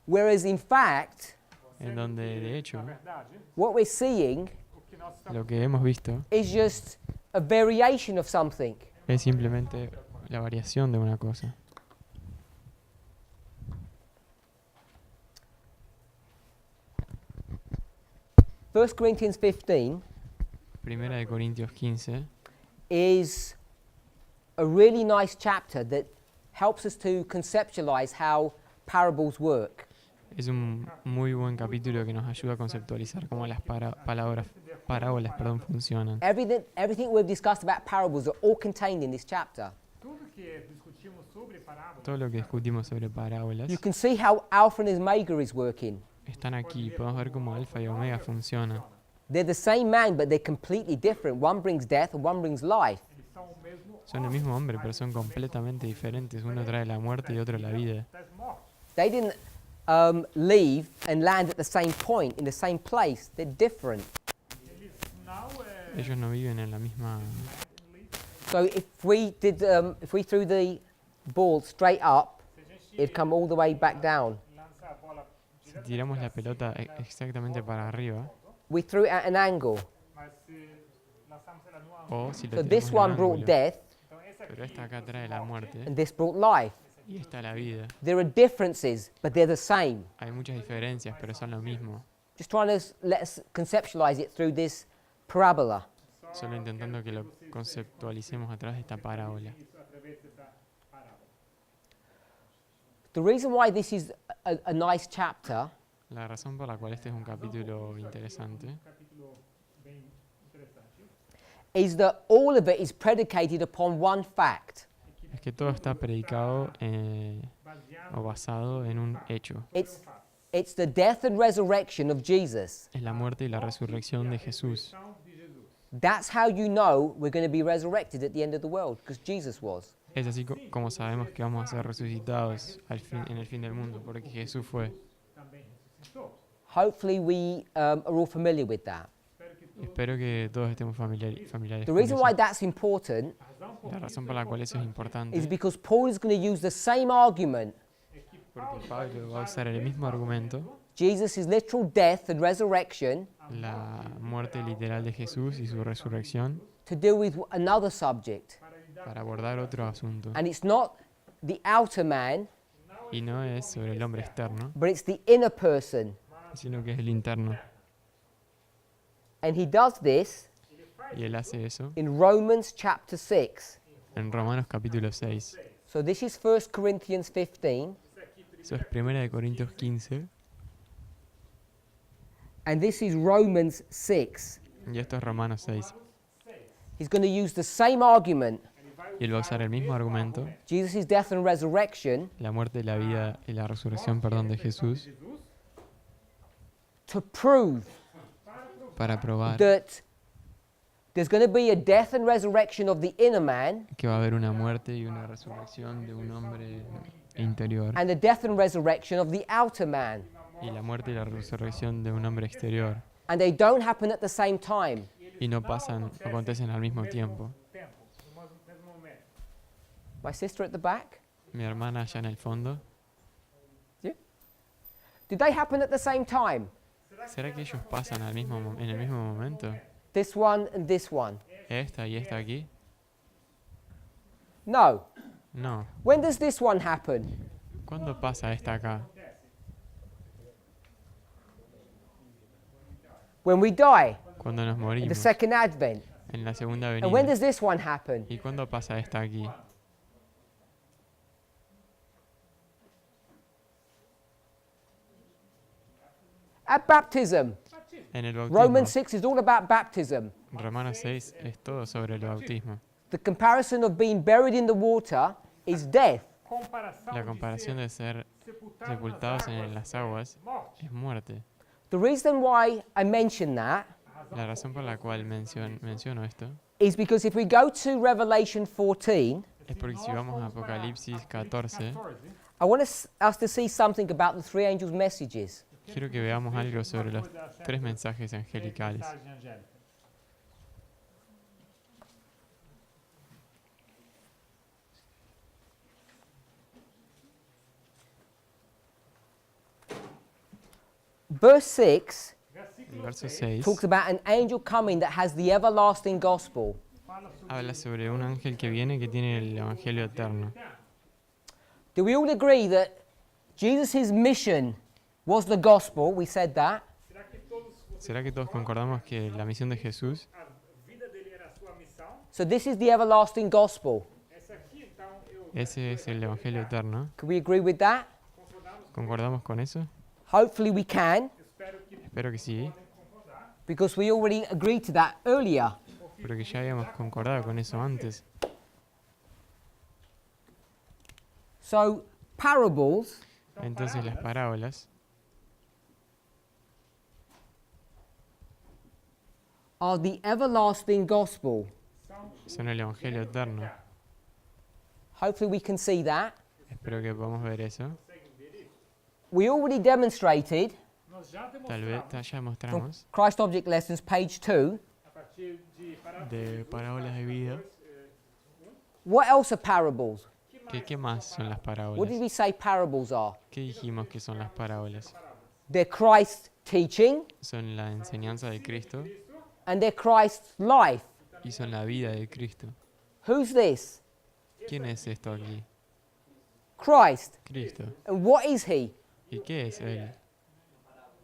Speaker 1: whereas in fact,
Speaker 2: en donde de hecho
Speaker 1: what we're seeing
Speaker 2: lo que hemos visto
Speaker 1: is just a variation of something.
Speaker 2: es simplemente la variación de una cosa.
Speaker 1: First Corinthians 15
Speaker 2: Primera de Corintios 15
Speaker 1: is a really nice chapter that helps us to conceptualize how parables work.
Speaker 2: es un muy buen capítulo que nos ayuda a conceptualizar cómo las parábolas funcionan.
Speaker 1: Everything we've discussed about parables are all contained in this chapter.
Speaker 2: Todo lo que discutimos sobre parábolas
Speaker 1: You can see how Alpha and Omega is working.
Speaker 2: están aquí. Podemos ver cómo alfa y omega funciona.
Speaker 1: They're the same man, but they're completely different. One brings death and one brings life.
Speaker 2: Son el mismo hombre, pero son completamente diferentes. Uno trae la muerte y otro la vida.
Speaker 1: They didn't leave and land at the same point, in the same place. They're different.
Speaker 2: Ellos no viven en la misma...
Speaker 1: So if we threw the ball straight up, it'd come all the way back down.
Speaker 2: Si tiramos la pelota exactamente para arriba,
Speaker 1: We threw it at an angle.
Speaker 2: o si lo
Speaker 1: So
Speaker 2: tiramos
Speaker 1: this
Speaker 2: en
Speaker 1: one
Speaker 2: un
Speaker 1: brought
Speaker 2: ángulo,
Speaker 1: death,
Speaker 2: pero esta acá trae la muerte
Speaker 1: and this brought life.
Speaker 2: y esta la vida.
Speaker 1: There are differences, but they're the same.
Speaker 2: Hay muchas diferencias, pero son lo mismo.
Speaker 1: Just trying to let us conceptualize it through this parabola.
Speaker 2: Solo intentando que lo conceptualicemos a través de esta parábola.
Speaker 1: The reason why this is a nice chapter
Speaker 2: La razón por la cual este es un capítulo interesante
Speaker 1: is that all of it is predicated upon one fact.
Speaker 2: es que todo está predicado o basado en un hecho.
Speaker 1: It's the death and resurrection of Jesus.
Speaker 2: Es la muerte y la resurrección de Jesús.
Speaker 1: That's how you know we're going to be resurrected at the end of the world, because Jesus was.
Speaker 2: Es así como sabemos que vamos a ser resucitados en el fin del mundo, porque Jesús fue.
Speaker 1: Hopefully we are all familiar with that.
Speaker 2: Espero que todos estemos familiares
Speaker 1: The
Speaker 2: con
Speaker 1: reason
Speaker 2: eso.
Speaker 1: why that's important
Speaker 2: La razón por la cual eso es importante
Speaker 1: is because Paul is going to use the same argument,
Speaker 2: porque Pablo va a usar el mismo argumento,
Speaker 1: Jesus' literal death and resurrection,
Speaker 2: la muerte literal de Jesús y su resurrección,
Speaker 1: to deal with another subject.
Speaker 2: para abordar otro asunto.
Speaker 1: And it's not the outer man,
Speaker 2: Y no es sobre el hombre externo,
Speaker 1: but it's the inner person.
Speaker 2: sino que es el interno.
Speaker 1: And he does this
Speaker 2: Y él hace eso
Speaker 1: in Romans chapter 6.
Speaker 2: en Romanos capítulo 6.
Speaker 1: So this is 1 Corinthians 15,
Speaker 2: Eso es 1 de Corintios 15
Speaker 1: and this is Romans 6.
Speaker 2: y esto es Romanos 6.
Speaker 1: He's going to use the same argument,
Speaker 2: Y él va a usar el mismo argumento,
Speaker 1: Jesus' death and resurrection,
Speaker 2: la muerte, la vida y la resurrección, de Jesús,
Speaker 1: to prove
Speaker 2: para probar
Speaker 1: that There's going to be a death and resurrection of the inner man
Speaker 2: que va a haber una muerte y una resurrección de un hombre interior,
Speaker 1: and a death and resurrection of the outer man.
Speaker 2: y la muerte y la resurrección de un hombre exterior.
Speaker 1: And they don't happen at the same time.
Speaker 2: Y no acontecen al mismo tiempo.
Speaker 3: Tempo, no mesmo momento.
Speaker 1: My sister at the back?
Speaker 2: Mi hermana allá en el fondo,
Speaker 1: Did they happen at the same time?
Speaker 2: ¿será que ellos pasan en el mismo momento?
Speaker 1: This one and this one?
Speaker 2: ¿Esta y esta aquí?
Speaker 1: No.
Speaker 2: No.
Speaker 1: When does this one happen?
Speaker 2: ¿Cuándo pasa esta acá?
Speaker 1: When we die,
Speaker 2: Cuando nos
Speaker 1: the
Speaker 2: morimos,
Speaker 1: second advent.
Speaker 2: en la segunda
Speaker 1: And when
Speaker 2: venida.
Speaker 1: does this one happen?
Speaker 2: ¿Y cuándo pasa esta aquí?
Speaker 1: At baptism.
Speaker 2: En el
Speaker 1: Romans
Speaker 2: bautismo.
Speaker 1: 6 is all about baptism.
Speaker 2: Romanos 6 es todo sobre el bautismo.
Speaker 1: The comparison of being buried in the water is death.
Speaker 3: Comparação
Speaker 2: La comparación de ser sepultados en las aguas
Speaker 3: morte.
Speaker 2: es muerte.
Speaker 1: The reason why I mention that
Speaker 2: La razón por la cual menciono esto
Speaker 1: is because if we go to Revelation 14,
Speaker 2: es porque si vamos a Apocalipsis 14,
Speaker 1: I want us to see something about the three angels' messages.
Speaker 2: quiero que veamos algo sobre los tres mensajes angelicales.
Speaker 3: Mensagem angélica.
Speaker 1: Verse 6
Speaker 2: El
Speaker 3: Versículo
Speaker 2: verso
Speaker 3: 6
Speaker 2: 6
Speaker 1: talks about an angel coming that has the everlasting gospel.
Speaker 3: fala sobre
Speaker 2: habla sobre un ángel que viene que tiene el evangelio eterno.
Speaker 1: Do we all agree that Jesus' mission was the gospel? We said that.
Speaker 2: ¿Será que todos concordamos que la misión de Jesús,
Speaker 3: a vida dele era a sua missão?
Speaker 1: So this is the everlasting gospel.
Speaker 3: Essa aqui, então, eu
Speaker 2: ese es el evangelio eterno?
Speaker 1: Can we agree with that?
Speaker 2: ¿Concordamos con eso?
Speaker 1: Hopefully we can,
Speaker 3: espero que
Speaker 2: Espero que sí,
Speaker 3: concordar.
Speaker 1: because we already agreed to that earlier.
Speaker 2: pero que ya habíamos concordado con eso antes.
Speaker 1: So parables
Speaker 2: Entonces las parábolas
Speaker 1: are the everlasting gospel.
Speaker 2: son el evangelio eterno.
Speaker 1: Hopefully we can see that.
Speaker 2: Espero que podamos ver eso.
Speaker 1: We already demonstrated
Speaker 3: Nós já
Speaker 2: Tal vez
Speaker 3: demonstramos
Speaker 2: ya
Speaker 1: from
Speaker 2: mostramos
Speaker 1: Christ Object Lessons, page 2.
Speaker 3: a partir de
Speaker 2: de parábolas de vida.
Speaker 1: What else are parables?
Speaker 2: ¿Qué más son las
Speaker 1: What did
Speaker 2: parábolas?
Speaker 1: we say parables are?
Speaker 2: ¿Qué dijimos que son las parábolas?
Speaker 1: They're Christ's teaching
Speaker 2: Son la enseñanza de Cristo
Speaker 1: and they're Christ's life.
Speaker 2: y son la vida de Cristo.
Speaker 1: Who's this?
Speaker 2: ¿Quién es esto aquí?
Speaker 1: Christ.
Speaker 2: Cristo.
Speaker 1: And what is he?
Speaker 2: ¿Y qué es Él?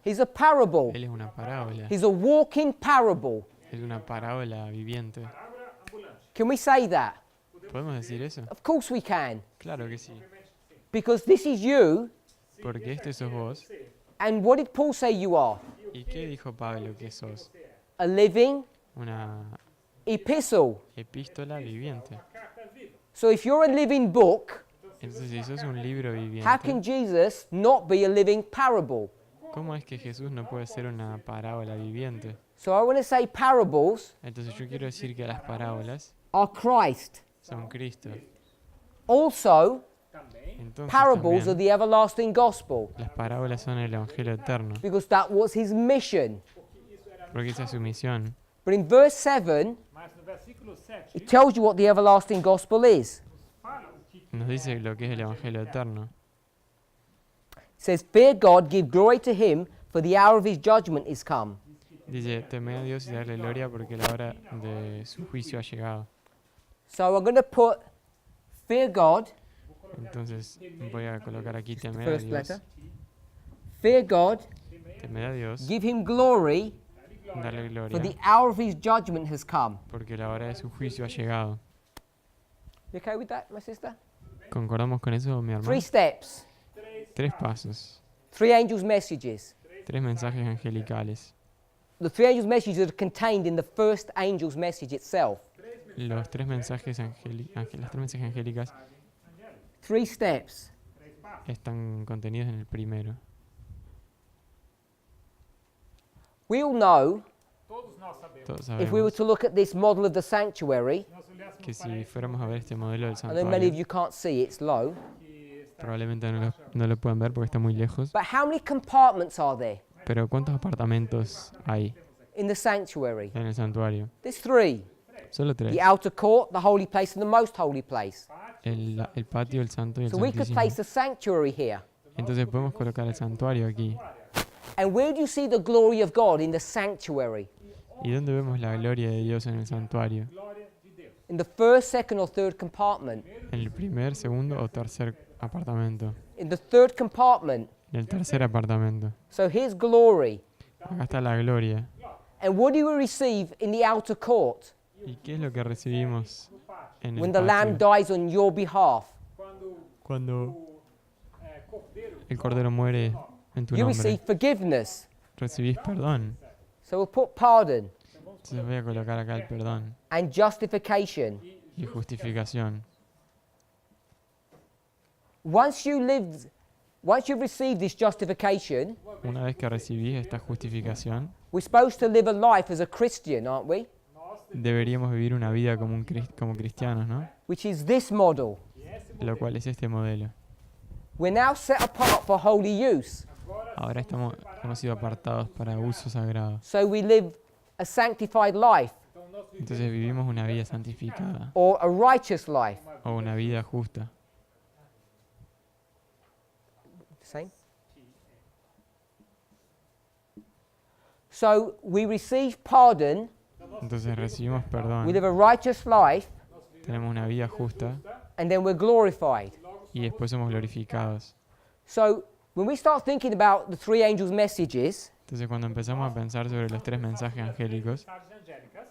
Speaker 1: He's a parable.
Speaker 2: Él es una parábola.
Speaker 1: He's a walking parable.
Speaker 2: Es una parábola viviente.
Speaker 3: parábola ambulante.
Speaker 1: Can we say that?
Speaker 2: ¿Podemos decir eso?
Speaker 1: Of course we can.
Speaker 2: Claro que sí.
Speaker 1: Because this is you.
Speaker 2: Porque este sos vos.
Speaker 1: And what did Paul say you are?
Speaker 2: ¿Y qué dijo Pablo que sos?
Speaker 1: A living
Speaker 2: Una
Speaker 1: epistle.
Speaker 2: epístola viviente.
Speaker 3: Carta viva.
Speaker 1: So if you're a living book,
Speaker 2: Entonces, si sos un libro
Speaker 1: how can
Speaker 2: viviente,
Speaker 1: Jesus not be a living parable?
Speaker 2: ¿cómo es que Jesús no puede ser una parábola viviente?
Speaker 1: So I want to say parables
Speaker 2: Entonces yo quiero decir que las parábolas
Speaker 1: are Christ.
Speaker 2: son Cristo.
Speaker 1: Also,
Speaker 3: Também,
Speaker 2: Entonces
Speaker 1: parables are
Speaker 2: también,
Speaker 1: the everlasting gospel.
Speaker 2: las parábolas son el evangelio eterno,
Speaker 1: Because that was his mission.
Speaker 2: porque esa es su misión.
Speaker 1: But in verse 7,
Speaker 3: mas no versículo 7,
Speaker 1: it tells you what the everlasting gospel is.
Speaker 3: fala o que
Speaker 2: Nos dice lo que es el evangelio eterno.
Speaker 1: It says, Fear God, give glory to him, for the hour of his judgment is come.
Speaker 2: Dice, teme a Dios y darle gloria porque la hora de su juicio ha llegado.
Speaker 1: So I'm going to put fear God,
Speaker 2: Entonces voy a colocar aquí
Speaker 1: the
Speaker 2: temer a
Speaker 1: first
Speaker 2: Dios.
Speaker 1: letter. Fear God,
Speaker 2: Temer a Dios,
Speaker 1: give him glory,
Speaker 2: darle
Speaker 1: for the
Speaker 2: gloria,
Speaker 1: hour of his judgment has come.
Speaker 2: porque la hora de su juicio ha llegado.
Speaker 1: You okay with that, my sister?
Speaker 2: ¿Concordamos con eso, mi
Speaker 1: Three
Speaker 2: hermano?
Speaker 1: steps,
Speaker 2: Tres pasos,
Speaker 1: three angels' messages.
Speaker 2: tres mensajes angelicales.
Speaker 1: The three angels' messages are contained in the first angel's message itself.
Speaker 2: Los tres mensajes las tres mensajes angélicas
Speaker 1: Three steps.
Speaker 2: están contenidos en el primero.
Speaker 1: We all know
Speaker 3: Todos nós sabemos.
Speaker 2: Todos
Speaker 1: If we were
Speaker 2: sabemos
Speaker 1: to look at this model of the sanctuary,
Speaker 2: que
Speaker 3: Nós olhássemos
Speaker 2: si
Speaker 3: para
Speaker 2: fuéramos a ver este modelo del
Speaker 1: I know many of
Speaker 2: santuario,
Speaker 1: you can't see, it's low,
Speaker 3: que está
Speaker 2: probablemente no lo puedan ver porque está muy lejos,
Speaker 1: but how many compartments are there
Speaker 2: pero ¿cuántos apartamentos hay
Speaker 1: in the sanctuary?
Speaker 2: en el santuario?
Speaker 1: There's 3.
Speaker 2: Solo 3.
Speaker 1: The outer court, the holy place, and the most holy place.
Speaker 2: El patio, el santo y el
Speaker 1: So we could
Speaker 2: santísimo.
Speaker 1: place the sanctuary here.
Speaker 2: Entonces podemos colocar el santuario aquí.
Speaker 1: And where do you see the glory of God? In the sanctuary.
Speaker 2: ¿Y dónde vemos la gloria de Dios en el santuario?
Speaker 3: glória de Deus.
Speaker 1: In the first, second, or third compartment.
Speaker 2: ¿En el primer, segundo o tercer apartamento?
Speaker 1: In the third compartment.
Speaker 2: En el tercer apartamento.
Speaker 1: So here's glory.
Speaker 2: Acá está la gloria.
Speaker 1: And what do we receive in the outer court
Speaker 2: ¿Y qué es lo que recibimos en
Speaker 1: when
Speaker 2: el
Speaker 1: the lamb
Speaker 2: patio?
Speaker 1: dies on your behalf?
Speaker 3: Quando
Speaker 2: Cuando
Speaker 3: o cordeiro
Speaker 2: el cordero muere en tu
Speaker 1: You receive
Speaker 2: nombre,
Speaker 1: forgiveness.
Speaker 2: recibís perdón.
Speaker 1: So we'll put pardon
Speaker 2: Entonces voy a colocar acá el perdón
Speaker 1: and justification.
Speaker 2: y justificación.
Speaker 1: Once you've received this justification,
Speaker 2: Una vez que recibís esta justificación,
Speaker 1: we're supposed to live a life as a Christian, aren't we?
Speaker 2: deberíamos vivir una vida como cristianos, ¿no?
Speaker 1: Which is this model.
Speaker 2: Lo cual es este modelo.
Speaker 1: We're now set apart for holy use.
Speaker 2: Ahora hemos sido apartados para uso sagrado.
Speaker 1: So we live a sanctified life
Speaker 2: Entonces vivimos una vida santificada
Speaker 1: or a righteous life.
Speaker 2: o una vida justa.
Speaker 1: Same. So we receive pardon,
Speaker 2: Entonces recibimos
Speaker 1: we
Speaker 2: perdón,
Speaker 1: live a righteous life,
Speaker 2: tenemos una vida justa
Speaker 1: and then we're glorified.
Speaker 2: y después somos glorificados.
Speaker 1: So when we start thinking about the 3 angels' messages,
Speaker 2: Entonces cuando empezamos a pensar sobre los 3 mensajes angélicos,
Speaker 3: mensagens angélicas,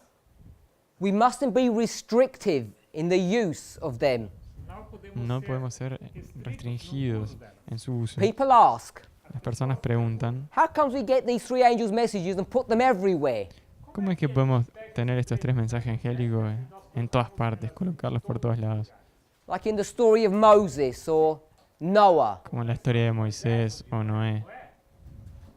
Speaker 1: we mustn't be restrictive in the use of them.
Speaker 2: no podemos ser restringidos en su uso.
Speaker 1: People ask,
Speaker 2: Las personas preguntan,
Speaker 1: how comes we get these 3 angels' messages and put them everywhere?
Speaker 2: ¿cómo es que podemos tener estos 3 mensajes angélicos en todas partes, colocarlos por todos lados?
Speaker 1: Like in the story of Moses or Noah.
Speaker 2: Como en la historia de Moisés o Noé.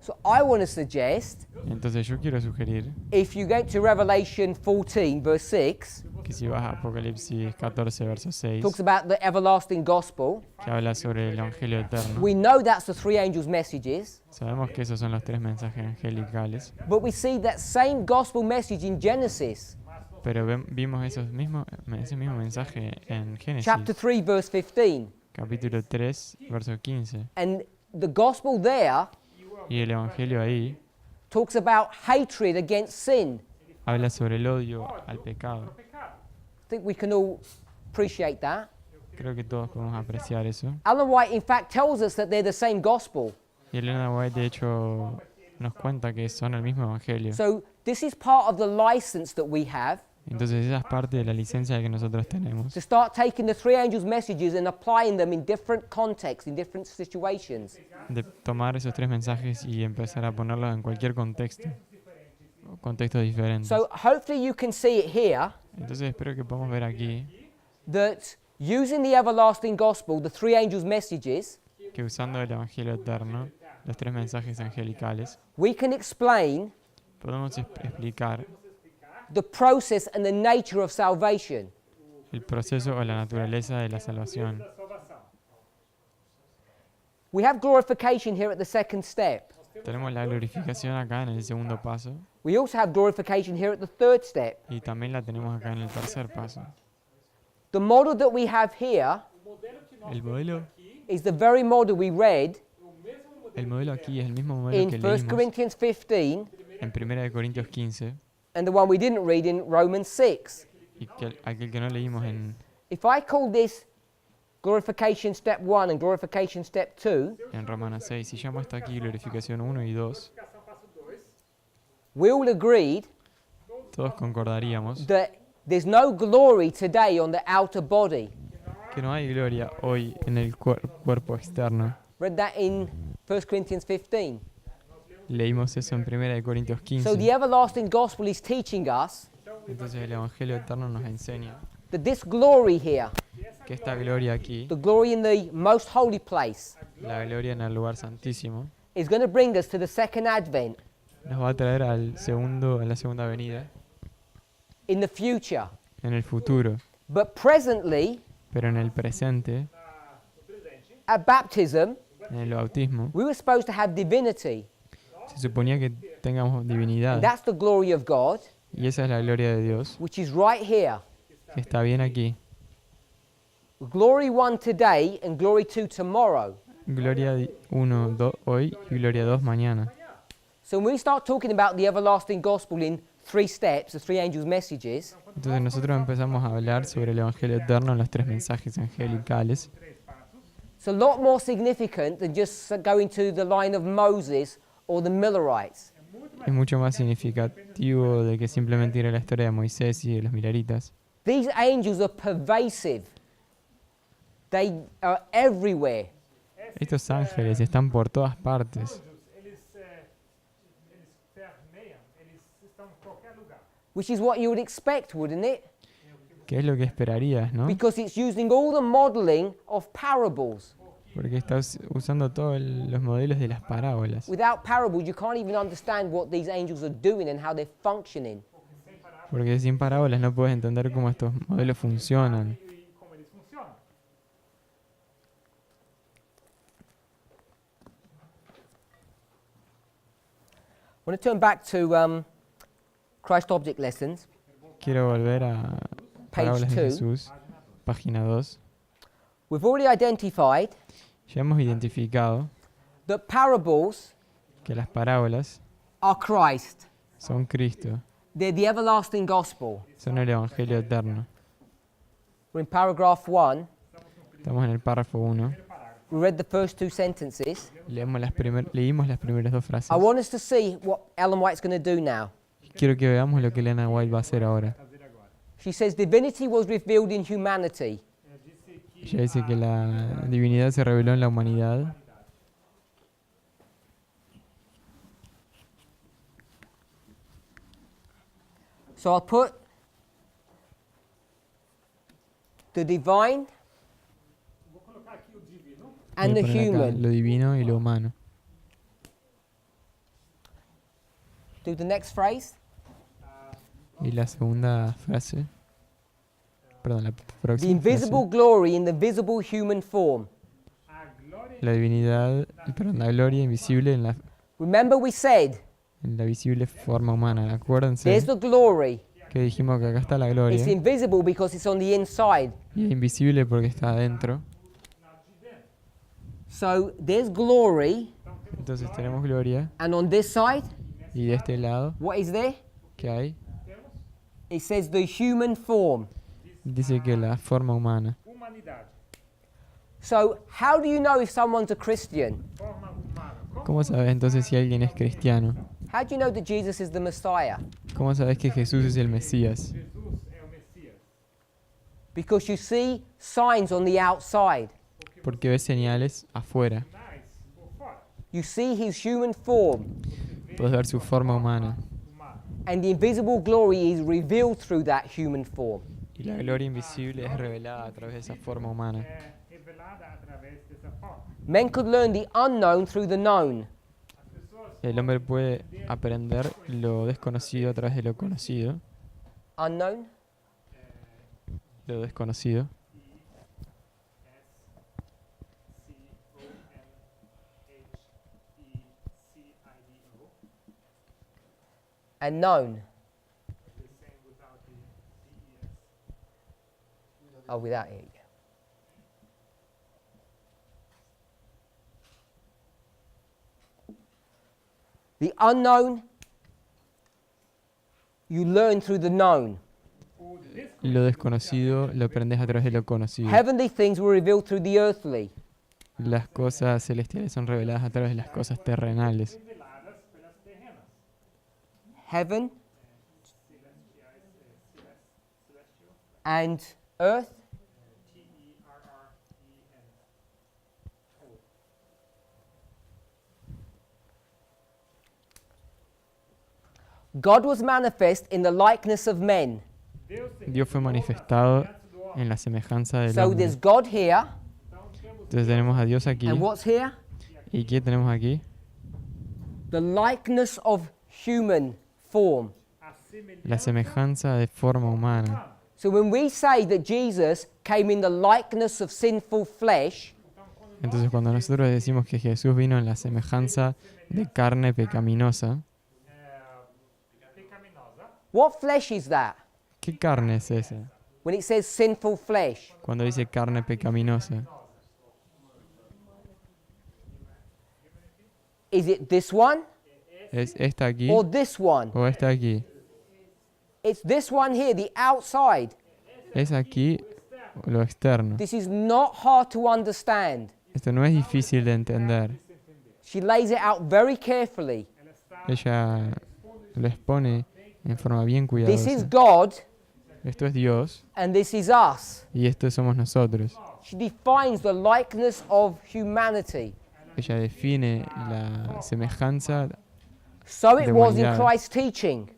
Speaker 1: So I want to suggest,
Speaker 2: Entonces yo quiero sugerir
Speaker 1: if you go to Revelation 14, verse 6,
Speaker 2: que si vas a Apocalipsis 14, verso 6,
Speaker 1: talks about the everlasting gospel.
Speaker 2: que habla sobre el Evangelio eterno,
Speaker 1: We know that's the 3 angels' messages,
Speaker 2: sabemos que esos son los 3 mensajes angelicales,
Speaker 1: but we see that same gospel message in Genesis,
Speaker 2: pero vimos ese mismo mensaje en Génesis,
Speaker 1: chapter 3, verse 15.
Speaker 2: capítulo 3, verso 15.
Speaker 1: And the gospel there
Speaker 2: Y el Evangelio ahí
Speaker 1: talks about hatred against sin.
Speaker 2: habla sobre el odio al pecado.
Speaker 1: I think we can all appreciate that.
Speaker 2: Creo que todos podemos apreciar eso.
Speaker 1: Ellen White, in fact, tells us that they're the same gospel.
Speaker 2: Y Elena White, de hecho, nos cuenta que son el mismo Evangelio.
Speaker 1: So this is part of the license that we have
Speaker 2: Entonces esa es parte de la licencia que nosotros tenemos.
Speaker 1: to start taking the 3 angels' messages and applying them in different contexts, in different situations.
Speaker 2: De tomar esos 3 mensajes y empezar a ponerlos en cualquier contexto. O contextos diferentes.
Speaker 1: So hopefully you can see it here
Speaker 2: Entonces espero que podamos ver aquí
Speaker 1: that using the everlasting gospel, the 3 angels' messages,
Speaker 2: que usando el Evangelio eterno, los 3 mensajes angelicales,
Speaker 1: we can explain
Speaker 2: podemos explicar
Speaker 1: the process and the nature of salvation.
Speaker 2: el proceso o la naturaleza de la salvación.
Speaker 1: We have glorification here at the second step.
Speaker 2: Tenemos la glorificación acá en el segundo paso
Speaker 1: We also have glorification here at the third step.
Speaker 2: y también la tenemos acá en el tercer paso.
Speaker 1: The model that we have here
Speaker 2: El modelo
Speaker 1: is the very model we read
Speaker 2: aquí es el mismo modelo
Speaker 1: in
Speaker 2: que
Speaker 1: 1
Speaker 2: leímos
Speaker 1: Corinthians 15
Speaker 2: en 1 de Corintios 15
Speaker 1: and the one we didn't read in Romans 6.
Speaker 2: y que aquel que no leímos en
Speaker 1: If I call this glorification step 1 and glorification step 2,
Speaker 2: Romanos 6. Si llamo esto aquí glorificación 1 y 2,
Speaker 1: we all agreed
Speaker 2: todos concordaríamos
Speaker 1: that there's no glory today on the outer body.
Speaker 2: que no hay gloria hoy en el cuerpo externo.
Speaker 1: Read that in 1 Corinthians 15.
Speaker 2: Leímos eso en 1 de Corintios
Speaker 1: So
Speaker 2: 15.
Speaker 1: the everlasting gospel is teaching us
Speaker 2: Entonces el Evangelio eterno nos enseña
Speaker 1: that this glory here,
Speaker 2: que esta gloria aquí,
Speaker 1: the glory in the most holy place,
Speaker 2: la gloria en el lugar santísimo,
Speaker 1: is going to bring us to the second advent.
Speaker 2: nos va a traer a la segunda venida,
Speaker 1: in the future.
Speaker 2: en el futuro.
Speaker 1: But presently,
Speaker 2: Pero en el presente,
Speaker 1: at baptism,
Speaker 2: en el bautismo,
Speaker 1: we were supposed to have divinity.
Speaker 2: se suponía que tengamos divinidad.
Speaker 1: And that's the glory of God,
Speaker 2: Y esa es la gloria de Dios,
Speaker 1: which is right here.
Speaker 2: que está bien aquí.
Speaker 1: Glory 1 today and glory 2 tomorrow.
Speaker 2: Gloria 1 hoy y gloria 2 mañana.
Speaker 1: So when we start talking about the everlasting gospel in 3 steps, the 3 angels' messages,
Speaker 2: Entonces nosotros empezamos a hablar sobre el Evangelio eterno en los 3 mensajes angelicales.
Speaker 1: it's a lot more significant than just going to the line of Moses or the Millerites.
Speaker 2: Es mucho más significativo de que simplemente ir a la historia de Moisés y de los mileritas.
Speaker 1: These angels are pervasive. They are everywhere.
Speaker 2: Estos ángeles están por todas partes,
Speaker 3: Eles permeiam, eles estão em qualquer lugar.
Speaker 1: Which is what you would expect, wouldn't it?
Speaker 2: que es lo que esperarías, ¿no?
Speaker 1: Because it's using all the modeling of parables.
Speaker 2: Porque estás usando todos los modelos de las parábolas.
Speaker 1: Without parables, you can't even understand what these angels are doing and how they're functioning.
Speaker 2: Porque sin parábolas no puedes entender cómo estos modelos funcionan.
Speaker 3: E como eles funcionam.
Speaker 1: I want to turn back to Christ Object Lessons,
Speaker 2: Quiero volver a Parábolas de
Speaker 1: 2.
Speaker 2: Jesús, página 2.
Speaker 1: We've already identified
Speaker 2: Ya hemos identificado
Speaker 1: that parables
Speaker 2: que las parábolas
Speaker 1: are Christ.
Speaker 2: son Cristo,
Speaker 1: They're the everlasting gospel.
Speaker 2: son el Evangelio eterno.
Speaker 1: We're in paragraph 1.
Speaker 2: Estamos en el párrafo 1.
Speaker 1: We read the first 2 sentences.
Speaker 2: Leímos las primeras 2 frases.
Speaker 1: I want us to see what Ellen White's going to do now.
Speaker 2: Quiero que veamos lo que Elena White va a hacer ahora.
Speaker 1: She says divinity was revealed in humanity.
Speaker 2: Ella dice que la divinidad se reveló en la humanidad.
Speaker 1: So I'll put the divine
Speaker 3: Vou colocar aqui o divino
Speaker 1: and
Speaker 2: Voy
Speaker 1: the
Speaker 2: a poner acá
Speaker 1: human.
Speaker 2: lo divino y lo humano.
Speaker 1: Do the next phrase.
Speaker 2: Y la segunda frase, perdón, la
Speaker 1: The
Speaker 2: próxima
Speaker 1: invisible
Speaker 2: frase,
Speaker 1: glory in the visible human form.
Speaker 3: a glória
Speaker 2: la divinidad, perdón, la gloria invisible en
Speaker 1: Remember we said
Speaker 2: la visible forma humana. Acuérdense
Speaker 1: there's the glory.
Speaker 2: que dijimos que acá está la
Speaker 1: It's
Speaker 2: gloria
Speaker 1: invisible because it's on the inside.
Speaker 2: y es invisible porque está adentro.
Speaker 1: So there's glory,
Speaker 2: Entonces tenemos gloria
Speaker 1: and on this side,
Speaker 2: y de este lado,
Speaker 1: what is there?
Speaker 2: ¿qué hay?
Speaker 1: It says the human form.
Speaker 2: Dice que la forma humana.
Speaker 3: humanidade.
Speaker 1: So how do you know if someone's a Christian?
Speaker 3: Forma humana.
Speaker 2: ¿Cómo sabes entonces si alguien es cristiano?
Speaker 1: How do you know that Jesus is the Messiah?
Speaker 2: ¿Cómo sabes que Jesús es el Mesías?
Speaker 3: Jesus é o Messias.
Speaker 1: Because you see signs on the outside.
Speaker 2: Porque ves señales afuera.
Speaker 3: Sinais por fora.
Speaker 1: You see his human form,
Speaker 2: Puedes ver su forma humana.
Speaker 3: Humano.
Speaker 1: and the invisible glory is revealed through that human form.
Speaker 2: Y la gloria invisible es revelada a través de esa forma humana.
Speaker 3: É revelada através dessa forma.
Speaker 1: Men could learn the unknown through the known.
Speaker 3: As pessoas
Speaker 2: El hombre puede aprender lo desconocido a través de lo conocido.
Speaker 1: Unknown?
Speaker 2: Lo desconocido.
Speaker 3: C-O-N-H-E-C-I-D-O.
Speaker 1: And known.
Speaker 3: The same without the D-E-S.
Speaker 1: Oh, without it. Yeah. The unknown, you learn through the known.
Speaker 3: O
Speaker 2: Lo desconocido lo aprendes a través de lo conocido.
Speaker 1: Heavenly things were revealed through the earthly.
Speaker 2: Las cosas celestiales son reveladas a través de las cosas terrenales.
Speaker 3: reveladas pelas terrenas.
Speaker 1: Heaven
Speaker 3: Celestiais, celestial.
Speaker 1: and earth.
Speaker 3: T-E-R-R-E-N.
Speaker 1: God was manifest in the likeness of men.
Speaker 2: Dios fue manifestado en la semejanza del
Speaker 1: So
Speaker 2: hombre.
Speaker 1: there's God here,
Speaker 2: Entonces tenemos a Dios aquí.
Speaker 1: and what's here?
Speaker 2: ¿Y qué tenemos aquí?
Speaker 1: The likeness of human form.
Speaker 3: a
Speaker 2: la
Speaker 3: semelhança
Speaker 2: semejanza de forma humana.
Speaker 3: humana.
Speaker 1: So when we say that Jesus came in the likeness of sinful flesh,
Speaker 2: Entonces cuando nosotros decimos que Jesús vino en la semejanza de carne pecaminosa,
Speaker 3: Pecaminosa,
Speaker 1: what flesh is that?
Speaker 2: ¿qué carne es esa?
Speaker 1: When it says sinful flesh,
Speaker 2: Cuando dice carne pecaminosa,
Speaker 1: is it this one
Speaker 2: ¿es esta aquí
Speaker 1: or this one?
Speaker 2: o esta aquí?
Speaker 1: It's this one here, the outside.
Speaker 2: ¿Es aquí o lo externo?
Speaker 1: This is not hard to understand.
Speaker 2: Esto no es difícil de entender.
Speaker 1: She lays it out very carefully.
Speaker 2: Ella lo expone en forma bien
Speaker 1: This is
Speaker 2: cuidadosa.
Speaker 1: God
Speaker 2: Esto es Dios
Speaker 1: and this is us.
Speaker 2: y esto somos nosotros.
Speaker 1: She defines the likeness of humanity.
Speaker 2: Ella define la semejanza.
Speaker 1: So it
Speaker 2: De
Speaker 1: was in
Speaker 2: humanidad.
Speaker 1: Christ's teaching.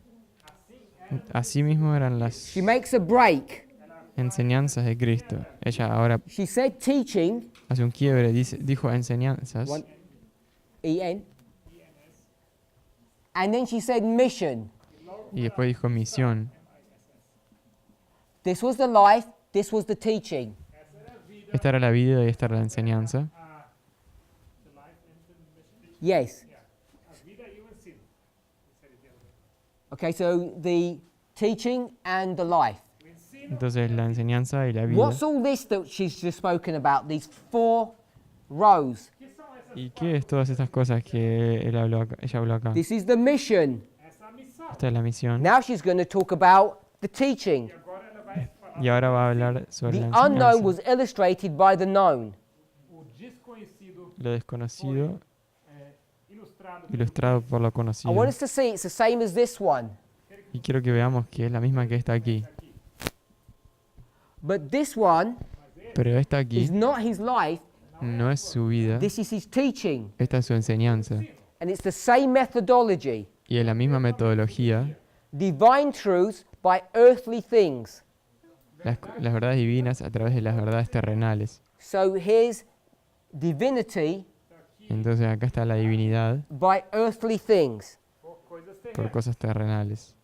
Speaker 2: Así mismo eran las
Speaker 1: She makes a break.
Speaker 2: enseñanzas de Cristo. Ella ahora
Speaker 1: She said teaching,
Speaker 2: hace un quiebre, dijo enseñanzas,
Speaker 1: one, E-N. And then she said mission.
Speaker 2: y después dijo misión.
Speaker 1: This was the life, this was the teaching.
Speaker 2: Esta era la vida y esta era la enseñanza.
Speaker 1: Yes.
Speaker 3: a vida e o ensino.
Speaker 1: Okay, so the teaching and the life.
Speaker 3: O ensino,
Speaker 2: Entonces la enseñanza y la vida.
Speaker 1: What's all this that she's just spoken about? These 4 rows.
Speaker 3: que são essas?
Speaker 2: ¿Y qué es todas estas cosas que ella habló acá?
Speaker 1: This is the mission.
Speaker 3: Essa é a missão.
Speaker 2: Esta es la misión.
Speaker 1: Now she's going to talk about the teaching.
Speaker 3: E agora ela vai falar
Speaker 2: Y ahora va a hablar sobre
Speaker 1: The
Speaker 2: la
Speaker 1: unknown
Speaker 2: enseñanza.
Speaker 1: was illustrated by the known.
Speaker 3: o desconhecido
Speaker 2: Lo desconocido
Speaker 3: ilustrado
Speaker 2: ilustrado por lo
Speaker 1: I
Speaker 2: conocido.
Speaker 1: want us to see it's the same as this one.
Speaker 2: Y quiero que veamos que es la misma que esta aquí.
Speaker 1: But this one
Speaker 2: Pero esta aquí
Speaker 1: is not his life,
Speaker 2: no es su vida,
Speaker 1: this is his teaching.
Speaker 2: esta es su enseñanza.
Speaker 1: And it's the same methodology.
Speaker 2: Y es la misma metodología,
Speaker 1: Divine truths by earthly things.
Speaker 2: las verdades divinas a través de las verdades terrenales.
Speaker 1: So here's divinity
Speaker 2: Entonces acá está la divinidad
Speaker 1: by earthly things.
Speaker 3: por coisas
Speaker 2: por
Speaker 3: terrenas.
Speaker 2: cosas terrenales.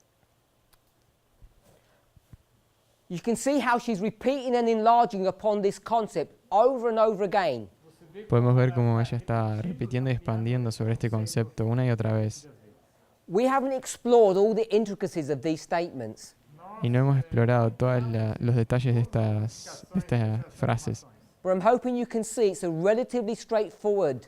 Speaker 1: You can see how she's repeating and enlarging upon this concept over and over again.
Speaker 2: Podemos ver cómo ella está repitiendo y expandiendo sobre este concepto una y otra vez.
Speaker 1: We haven't explored all the intricacies of these statements.
Speaker 2: Y no hemos explorado todos los detalles de estas frases.
Speaker 1: But I'm hoping you can see it's a relatively straightforward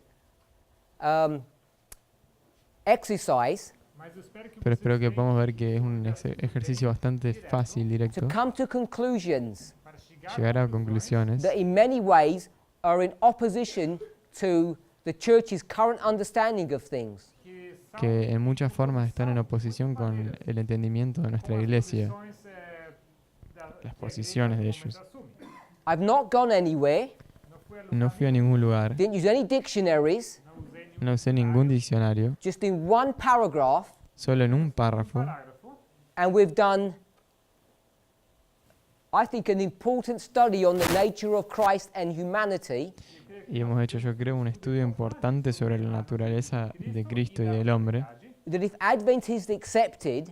Speaker 1: exercise
Speaker 3: Mas eu espero que
Speaker 2: Pero
Speaker 3: vocês
Speaker 2: espero que
Speaker 3: tenham
Speaker 2: podamos ver que es un ejercicio bastante fácil,
Speaker 1: to
Speaker 2: directo,
Speaker 1: come to conclusions
Speaker 3: para chegar
Speaker 2: llegar a conclusiones
Speaker 1: that in many ways are in opposition to the church's current understanding of things.
Speaker 3: que são
Speaker 2: que en muchas formas están en oposición con el entendimiento de nuestra iglesia,
Speaker 3: posições,
Speaker 2: las posiciones de ellos.
Speaker 1: I've not gone anywhere,
Speaker 2: No fui a ningún lugar,
Speaker 1: didn't use any dictionaries,
Speaker 2: no usé ningún diccionario,
Speaker 1: just in one paragraph,
Speaker 2: solo en un párrafo,
Speaker 1: and we've done, I think, an important study on the nature of Christ and humanity,
Speaker 2: y hemos hecho, yo creo, un estudio importante sobre la naturaleza de Cristo y del hombre,
Speaker 1: that if Adventists accepted,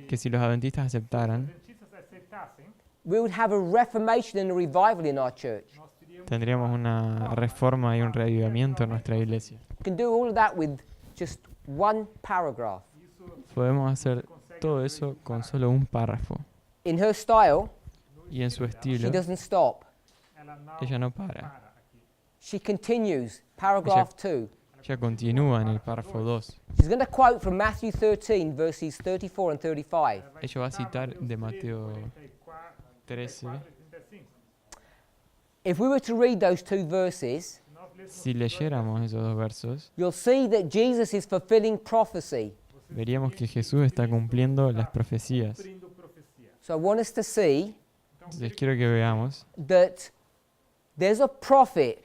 Speaker 2: que si los adventistas aceptaran,
Speaker 3: adventistas aceitassem,
Speaker 1: we would have a reformation and a revival in our church.
Speaker 3: nós teríamos
Speaker 2: tendríamos una reforma y un reavivamiento en nuestra iglesia.
Speaker 1: We can do all of that with just one paragraph.
Speaker 2: Podemos hacer todo eso con solo un párrafo.
Speaker 1: In her style,
Speaker 2: Y en su
Speaker 1: she
Speaker 2: estilo,
Speaker 1: doesn't stop.
Speaker 3: ela não
Speaker 2: ella no para.
Speaker 3: para aqui.
Speaker 1: She continues, paragraph 2.
Speaker 2: Ella continúa en el párrafo 2.
Speaker 1: She's going to quote from Matthew 13, verses 34 and 35.
Speaker 2: Ella va a citar de Mateo 13.
Speaker 3: 35.
Speaker 1: If we were to read those 2 verses,
Speaker 3: Nós lêssemos
Speaker 2: Si leyéramos esos dos versos,
Speaker 1: you'll see that Jesus is fulfilling prophecy.
Speaker 2: veríamos que Jesús está cumpliendo las profecías.
Speaker 3: cumprindo profecia.
Speaker 1: So I want us to see
Speaker 2: Entonces quiero que veamos
Speaker 1: that there's a prophet,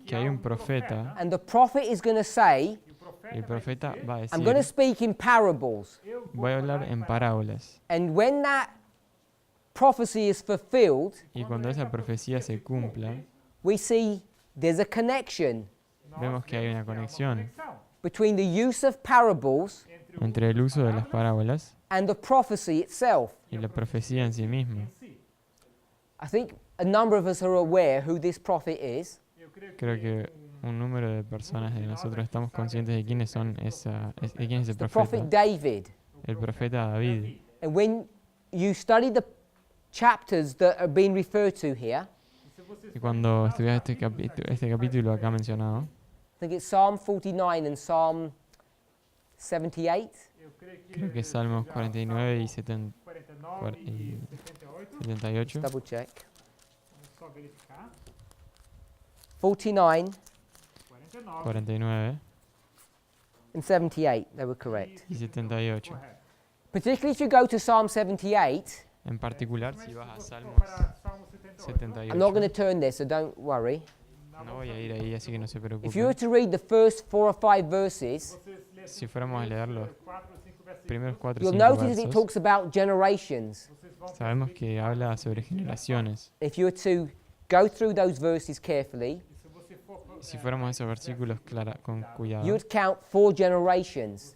Speaker 2: que hay un profeta
Speaker 1: and the prophet is going to say,
Speaker 3: E o profeta
Speaker 2: y el profeta va a
Speaker 1: I'm going to
Speaker 2: decir,
Speaker 1: speak in parables.
Speaker 3: eu
Speaker 2: voy a hablar en parábolas.
Speaker 1: And when that prophecy is fulfilled,
Speaker 2: Y cuando esa profecía se cumpla,
Speaker 1: we see there's a connection.
Speaker 2: vemos que hay una conexión.
Speaker 3: conexão.
Speaker 1: between the use of parables
Speaker 2: entre el uso de las parábolas
Speaker 1: and the prophecy itself.
Speaker 2: y la profecía en sí misma.
Speaker 1: I think a number of us are aware who this prophet is.
Speaker 2: Creo que un número de personas de nosotros estamos conscientes de quiénes son de quién es el
Speaker 1: The prophet
Speaker 2: profeta.
Speaker 1: David.
Speaker 2: El profeta David.
Speaker 1: And when you study the chapters that are being referred to here,
Speaker 2: Y cuando estudias este capítulo acá mencionado,
Speaker 1: I think it's Psalm 49 and Psalm 78.
Speaker 2: creo que es Salmos 49 y
Speaker 3: 49 e 78.
Speaker 2: 78.
Speaker 1: Double check.
Speaker 3: Vamos só verificar.
Speaker 1: 49
Speaker 3: 49
Speaker 2: 49
Speaker 1: and 78, they were correct.
Speaker 2: y 78.
Speaker 3: correto.
Speaker 1: Particularly if you go to Psalm 78,
Speaker 2: En particular, si vas a
Speaker 3: Se for
Speaker 2: Salmos
Speaker 3: para Salmo 78,
Speaker 1: I'm not going to
Speaker 2: 78,
Speaker 1: turn there, so don't worry.
Speaker 2: no voy a ir ahí, así que no se
Speaker 1: If you were
Speaker 2: preocupen.
Speaker 1: to read the first 4 or 5 verses,
Speaker 3: vocês lessem
Speaker 2: Si fuéramos a leer los
Speaker 3: 4 ou 5 versículos,
Speaker 2: primeros 4 o
Speaker 1: you'll
Speaker 2: 5
Speaker 1: notice it
Speaker 2: versos,
Speaker 1: talks about generations.
Speaker 3: vocês vão
Speaker 2: sabemos que habla sobre generaciones.
Speaker 1: If you were to go through those verses carefully,
Speaker 3: e se você for
Speaker 2: Si fuéramos a esos versículos con cuidado,
Speaker 1: you would count 4 generations.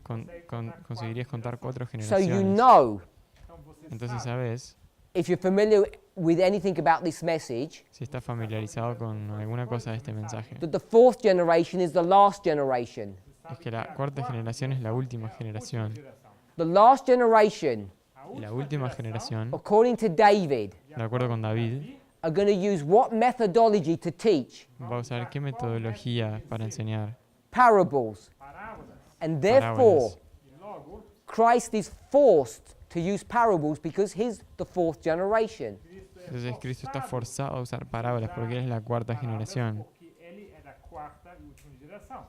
Speaker 3: você
Speaker 2: conseguirías contar 4
Speaker 1: So you
Speaker 2: generaciones.
Speaker 1: know,
Speaker 3: então você
Speaker 2: Entonces
Speaker 3: sabe,
Speaker 2: sabes,
Speaker 1: if you're familiar with anything about this message,
Speaker 2: si estás familiarizado con alguna cosa de este mensaje,
Speaker 1: that the 4th generation is the last generation.
Speaker 2: es que la cuarta generación es la última generación.
Speaker 3: geração.
Speaker 1: The last generation,
Speaker 3: A
Speaker 2: Y la
Speaker 3: última
Speaker 2: última
Speaker 3: geração,
Speaker 2: generación,
Speaker 1: according to David,
Speaker 2: de acuerdo con David,
Speaker 1: are going to use what methodology to teach?
Speaker 2: va a usar qué metodología para enseñar
Speaker 1: Parables.
Speaker 3: parábolas.
Speaker 1: And therefore,
Speaker 2: parábolas.
Speaker 3: E logo,
Speaker 1: Christ is forced to use parables because he's the 4th generation.
Speaker 3: Cristo é
Speaker 2: Entonces Cristo está
Speaker 3: forçado
Speaker 2: forzado a usar parábolas porque Él es la cuarta
Speaker 3: parábolas
Speaker 2: generación.
Speaker 3: porque ele é da quarta e última geração.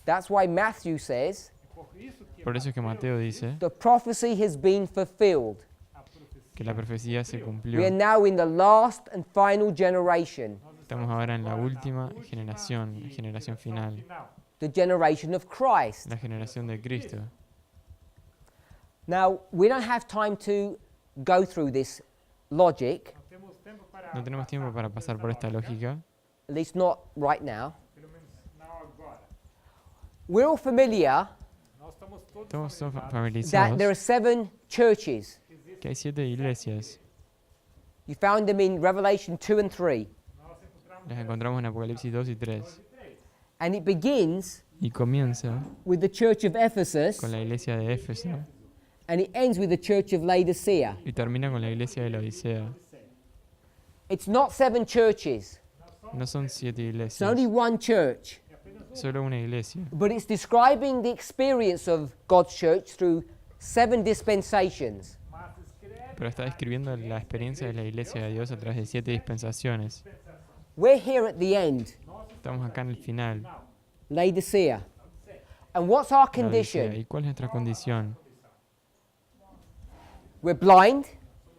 Speaker 1: That's why Matthew says
Speaker 3: E por isso que
Speaker 2: Por eso es que Mateo dice
Speaker 1: the prophecy has been fulfilled.
Speaker 3: a profecia,
Speaker 2: que la profecía se
Speaker 1: We are
Speaker 2: cumplió.
Speaker 1: now in the last and final generation,
Speaker 2: Estamos ahora en la última generación, la generación final,
Speaker 3: final.
Speaker 1: the generation of Christ.
Speaker 2: la generación de Cristo.
Speaker 1: Now, we don't have time to go through this logic,
Speaker 3: Não temos tempo para
Speaker 2: No tenemos tiempo para pasar por esta lógica,
Speaker 1: at least not right now.
Speaker 3: pelo menos não agora.
Speaker 1: We're all familiar
Speaker 3: Nós estamos todos
Speaker 2: todos son
Speaker 3: familiarizados
Speaker 1: that there are
Speaker 2: familiarizados
Speaker 1: 7 churches.
Speaker 3: que existe.
Speaker 2: que hay 7 iglesias.
Speaker 1: You found them in Revelation 2 and 3.
Speaker 3: Nós encontramos
Speaker 2: Las encontramos en Apocalipsis 2 y 3.
Speaker 3: 3.
Speaker 1: And it begins
Speaker 2: Y comienza
Speaker 1: with the church of Ephesus
Speaker 2: con la iglesia de Éfeso
Speaker 1: and it ends with the church of Laodicea.
Speaker 2: y termina con la iglesia de la Odisea.
Speaker 1: It's not 7 churches,
Speaker 2: No son 7
Speaker 1: it's only
Speaker 2: iglesias,
Speaker 1: one church.
Speaker 2: solo una iglesia.
Speaker 1: But it's describing the experience of God's church through 7 dispensations.
Speaker 3: Mas escreve
Speaker 2: Pero está describiendo la experiencia de la iglesia de Dios a través de 7 dispensaciones.
Speaker 1: We're here at the end,
Speaker 2: Estamos acá en el final.
Speaker 1: Laodicea. And what's our
Speaker 2: la Odisea.
Speaker 1: condition?
Speaker 2: ¿Y cuál es nuestra condición?
Speaker 1: We're blind,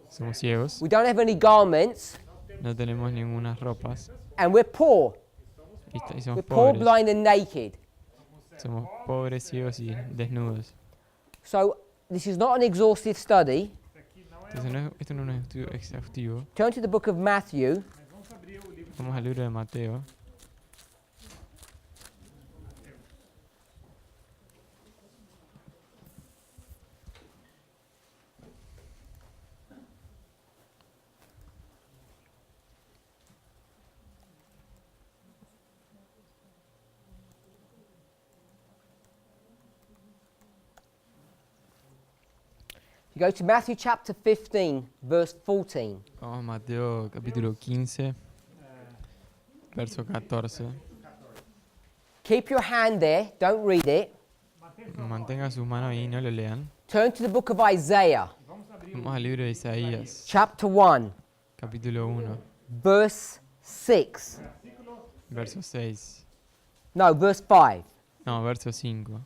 Speaker 2: Somos ciegos,
Speaker 1: we don't have any garments,
Speaker 2: no tenemos ninguna ropas
Speaker 1: and we're poor.
Speaker 2: y somos
Speaker 1: We're poor,
Speaker 2: pobres.
Speaker 1: blind, and naked.
Speaker 2: Somos pobres, ciegos y desnudos.
Speaker 1: So, this is not an exhaustive study.
Speaker 2: Entonces esto no es un estudio exhaustivo.
Speaker 1: Turn to the book of Matthew,
Speaker 3: Mas vamos abrir o livro
Speaker 2: Vamos al libro de Mateo.
Speaker 1: you go to Matthew chapter 15, verse 14.
Speaker 2: Vamos a Mateo capítulo 15, verso 14.
Speaker 1: Keep your hand there, don't read it.
Speaker 2: Mantenga sus manos ahí, no lo lean.
Speaker 1: Turn to the book of Isaiah,
Speaker 3: Vamos abrir
Speaker 2: Vamos al libro de Isaías,
Speaker 1: chapter 1,
Speaker 2: capítulo 1,
Speaker 1: verse 6.
Speaker 2: verso 6.
Speaker 1: No, verse 5.
Speaker 2: No, verso 5.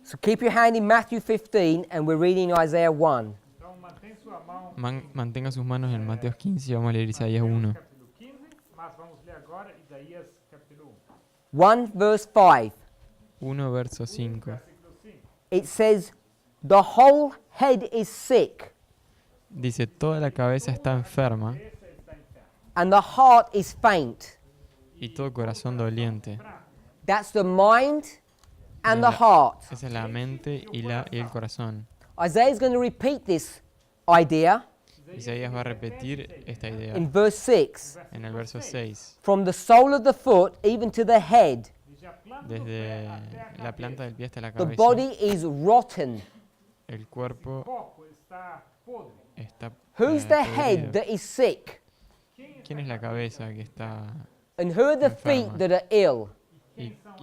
Speaker 1: So keep your hand in Matthew 15, and we're reading Isaiah 1.
Speaker 3: Então mantém sua mão
Speaker 2: Mantenga sus manos en Mateo 15 y vamos a leer Isaías 1.
Speaker 3: capítulo 15, mas vamos ler agora Isaías capítulo
Speaker 1: 1 verse 5.
Speaker 2: 1, verso 5.
Speaker 3: versículo 5.
Speaker 1: It says, the whole head is sick,
Speaker 2: Dice, toda la cabeza está enferma
Speaker 3: Essa está enferma
Speaker 1: and the heart is faint.
Speaker 3: e
Speaker 2: y todo corazón doliente.
Speaker 1: That's the mind and the
Speaker 2: La-
Speaker 1: heart.
Speaker 2: Esa es la mente y el corazón.
Speaker 1: Isaiah is going to repeat this idea
Speaker 2: Isaías va a repetir esta idea
Speaker 1: in verse 6.
Speaker 2: en el verso 6.
Speaker 1: From the sole of the foot even to the head,
Speaker 2: Desde la planta del pie hasta la
Speaker 1: the
Speaker 2: cabeza,
Speaker 1: body is rotten.
Speaker 2: el cuerpo
Speaker 3: corpo está podre.
Speaker 2: está
Speaker 1: Who's the
Speaker 2: podrido.
Speaker 1: head that is sick?
Speaker 2: ¿Quién es la cabeza que está?
Speaker 1: And who are the feet
Speaker 2: Enferma.
Speaker 1: that are ill?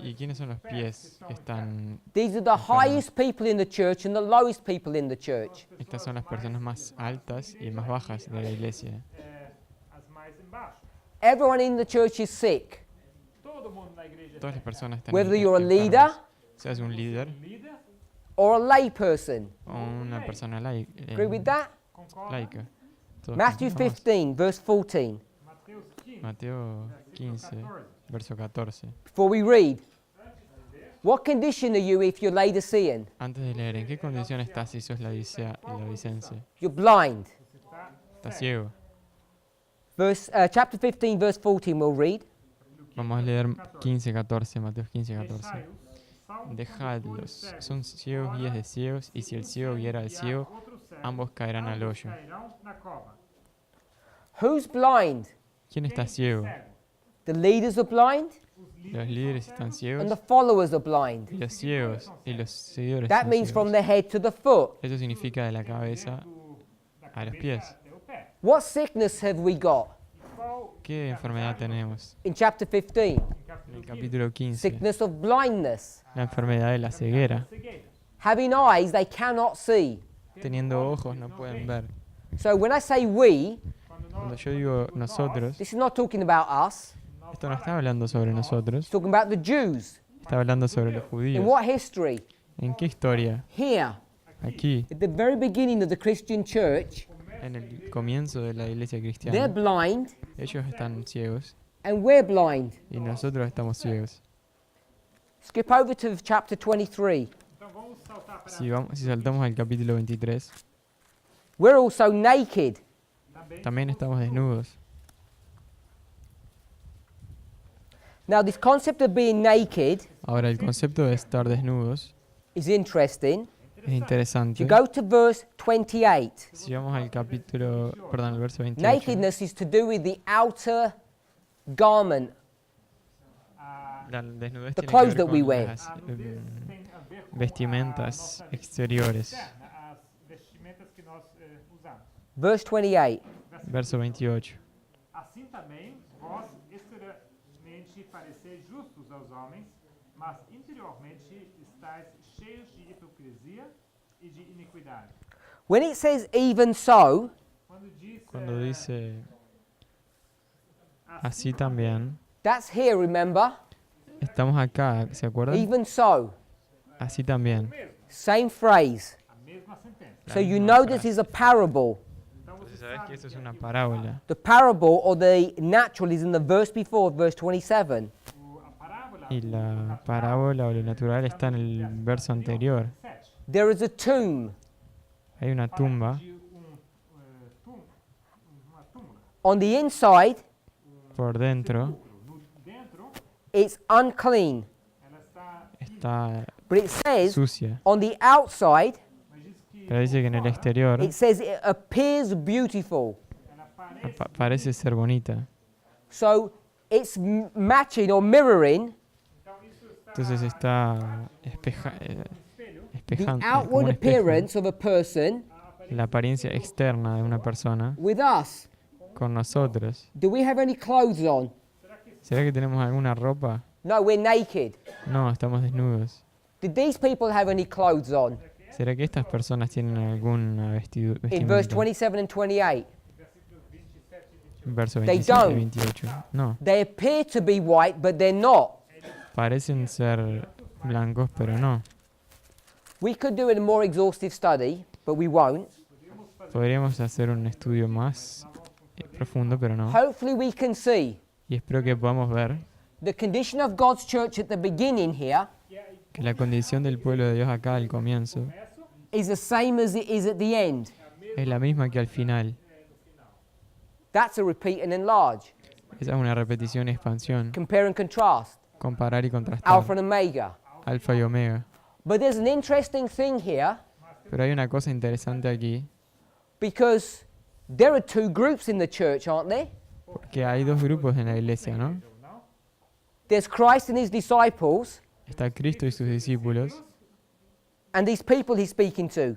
Speaker 2: ¿Y quiénes son los pies que están?
Speaker 1: These are the highest people in the church and the lowest people in the church.
Speaker 2: Estas son las personas más altas y más bajas de la iglesia.
Speaker 3: As mais embaixo.
Speaker 1: Everyone in the church is sick.
Speaker 3: Todo mundo na igreja
Speaker 2: Todas las personas están
Speaker 1: Whether you're a
Speaker 2: enfermas.
Speaker 1: leader
Speaker 2: Seas un líder
Speaker 3: líder,
Speaker 1: or a lay person.
Speaker 2: o una persona
Speaker 1: Agree with that?
Speaker 3: concorda?
Speaker 2: laica. Todos
Speaker 1: Matthew
Speaker 2: estamos-
Speaker 1: 15, verse 14.
Speaker 3: Mateus 15,
Speaker 2: Mateo 15, verso 14.
Speaker 1: Before we read, what condition are you if you're Laodicean?
Speaker 2: Antes de leer, ¿en qué condición estás si sos laodicense?
Speaker 1: You're blind.
Speaker 2: ¿Estás ciego?
Speaker 1: Chapter 15, verse 14, we'll read.
Speaker 2: Vamos a leer 15, 14, Mateo 15, 14.
Speaker 3: deixai-os, salvo
Speaker 2: Dejadlos, son ciegos guías de ciegos, y si el ciego guiara al ciego,
Speaker 3: outro cego,
Speaker 2: ambos caerán al hoyo.
Speaker 3: cairão na cova.
Speaker 1: Who's blind?
Speaker 2: ¿Quién está ciego?
Speaker 3: Cego.
Speaker 1: The leaders are blind
Speaker 2: Los líderes están
Speaker 1: and the
Speaker 2: ciegos,
Speaker 1: followers are blind.
Speaker 2: y los ciegos y los seguidores
Speaker 1: That
Speaker 2: están
Speaker 1: means from
Speaker 2: ciegos.
Speaker 1: the head to the foot.
Speaker 2: Eso significa de la cabeza
Speaker 3: Da
Speaker 2: a los
Speaker 3: cabeça
Speaker 2: pies.
Speaker 3: até o pé.
Speaker 1: What sickness have we got?
Speaker 3: Qual
Speaker 2: ¿Qué enfermedad tenemos?
Speaker 1: In chapter 15,
Speaker 2: En
Speaker 3: capítulo
Speaker 2: el
Speaker 3: 15?
Speaker 2: capítulo 15,
Speaker 1: sickness of blindness.
Speaker 2: la enfermedad de la ceguera.
Speaker 3: Cegueira.
Speaker 1: Having eyes they cannot see.
Speaker 2: Teniendo ojos no pueden ver.
Speaker 1: So when I say we,
Speaker 3: Quando
Speaker 2: Cuando
Speaker 3: nós
Speaker 2: yo digo nosotros,
Speaker 1: this is not talking about us.
Speaker 2: esto no está hablando sobre nosotros,
Speaker 1: It's talking about the Jews.
Speaker 2: está hablando sobre los
Speaker 1: In
Speaker 2: judíos.
Speaker 1: what history?
Speaker 2: ¿En qué historia?
Speaker 1: Here,
Speaker 2: Aquí,
Speaker 1: at the very beginning of the Christian church,
Speaker 2: en el comienzo de la iglesia
Speaker 1: they're
Speaker 2: cristiana,
Speaker 1: blind
Speaker 2: ellos están ciegos
Speaker 1: and we're blind.
Speaker 2: y nosotros estamos ciegos.
Speaker 1: Skip over to chapter 23.
Speaker 3: então vamos saltar para
Speaker 2: Si saltamos al capítulo 23,
Speaker 1: We're also naked.
Speaker 2: también estamos desnudos.
Speaker 1: Now, this concept of being naked
Speaker 2: Ahora, el concepto de estar desnudos
Speaker 1: is interesting.
Speaker 2: es interesante.
Speaker 1: If you go to verse 28,
Speaker 2: Si vamos al capítulo, perdón, al verso 28,
Speaker 1: nakedness is to do with the outer garment.
Speaker 2: la desnudez
Speaker 1: The
Speaker 2: tiene que
Speaker 1: clothes
Speaker 2: ver
Speaker 1: that we
Speaker 2: con
Speaker 1: wear.
Speaker 2: las
Speaker 3: tem a ver com
Speaker 2: vestimentas exteriores.
Speaker 3: externa, as vestimentas que nós usamos.
Speaker 1: Verse 28.
Speaker 2: Verso 28.
Speaker 3: Assim também, vós exteriormente pareceis justos aos homens, mas interiormente estáis cheios de hipocrisia e de iniquidade.
Speaker 1: When it says even so,
Speaker 2: Cuando dice así también,
Speaker 1: that's here, remember?
Speaker 2: estamos acá, ¿se acuerdan?
Speaker 1: Even so.
Speaker 2: Así también.
Speaker 1: Same phrase.
Speaker 3: a mesma sentença.
Speaker 2: La
Speaker 1: So you
Speaker 2: misma
Speaker 1: know this
Speaker 2: frase.
Speaker 1: is a parable.
Speaker 3: Então
Speaker 2: Entonces
Speaker 3: você
Speaker 2: sabes
Speaker 3: sabe
Speaker 2: que eso es
Speaker 3: que
Speaker 2: una
Speaker 3: aqui
Speaker 2: parábola.
Speaker 1: The parable or the natural is in the verse before, verse 27.
Speaker 3: a parábola
Speaker 2: Y la parábola o lo natural está en el verso anterior.
Speaker 3: 7,
Speaker 1: There is a tomb.
Speaker 2: Hay una tumba.
Speaker 3: de uma túmula.
Speaker 1: On the inside,
Speaker 2: Por dentro
Speaker 3: Dentro,
Speaker 1: it's unclean.
Speaker 3: ela está,
Speaker 2: está
Speaker 1: But it says
Speaker 2: sucia.
Speaker 1: on the outside,
Speaker 3: mas diz que
Speaker 2: Pero dice que en el exterior
Speaker 1: it says it appears beautiful.
Speaker 3: ela parece
Speaker 2: parece ser bonita.
Speaker 1: So it's matching or mirroring
Speaker 3: Então isso está
Speaker 2: Entonces está
Speaker 3: espelho,
Speaker 1: the
Speaker 2: espejando como
Speaker 1: outward
Speaker 2: un espejo,
Speaker 1: appearance of a person
Speaker 2: la apariencia externa de una persona
Speaker 1: with us.
Speaker 2: con nosotros.
Speaker 1: Do we have any clothes on?
Speaker 2: ¿Será que tenemos alguna ropa?
Speaker 1: No, we're naked.
Speaker 2: No, estamos desnudos.
Speaker 1: Did these people have any clothes on?
Speaker 2: ¿Será que estas personas tienen alguna
Speaker 1: In verse
Speaker 2: vestimenta?
Speaker 1: 27 and 28.
Speaker 2: Verso
Speaker 1: They
Speaker 2: 27 y
Speaker 1: don't.
Speaker 2: 28. No,
Speaker 1: They appear to be white, but they're not.
Speaker 2: parecen ser blancos, pero no.
Speaker 1: We could do a more exhaustive study, but we won't.
Speaker 2: Podríamos hacer un estudio más profundo, pero no.
Speaker 1: Hopefully, we can see
Speaker 2: Y espero que podamos ver
Speaker 1: the condition of God's church at the beginning here
Speaker 2: que la condición del pueblo de Dios acá al comienzo
Speaker 1: is the same as it is at the end.
Speaker 2: es la misma que al final.
Speaker 1: That's a repeat and enlarge.
Speaker 2: Esa es una repetición y expansión.
Speaker 1: Compare and contrast.
Speaker 2: Comparar y contrastar.
Speaker 1: Alpha and Omega.
Speaker 2: Alfa y omega.
Speaker 1: But there's an interesting thing here
Speaker 2: Pero hay una cosa interesante aquí,
Speaker 1: because there are two groups in the church, aren't there?
Speaker 2: porque hay dos grupos en la iglesia, ¿no?
Speaker 1: There's Christ and his disciples,
Speaker 2: Está Cristo y sus discípulos,
Speaker 1: and these people he's speaking to.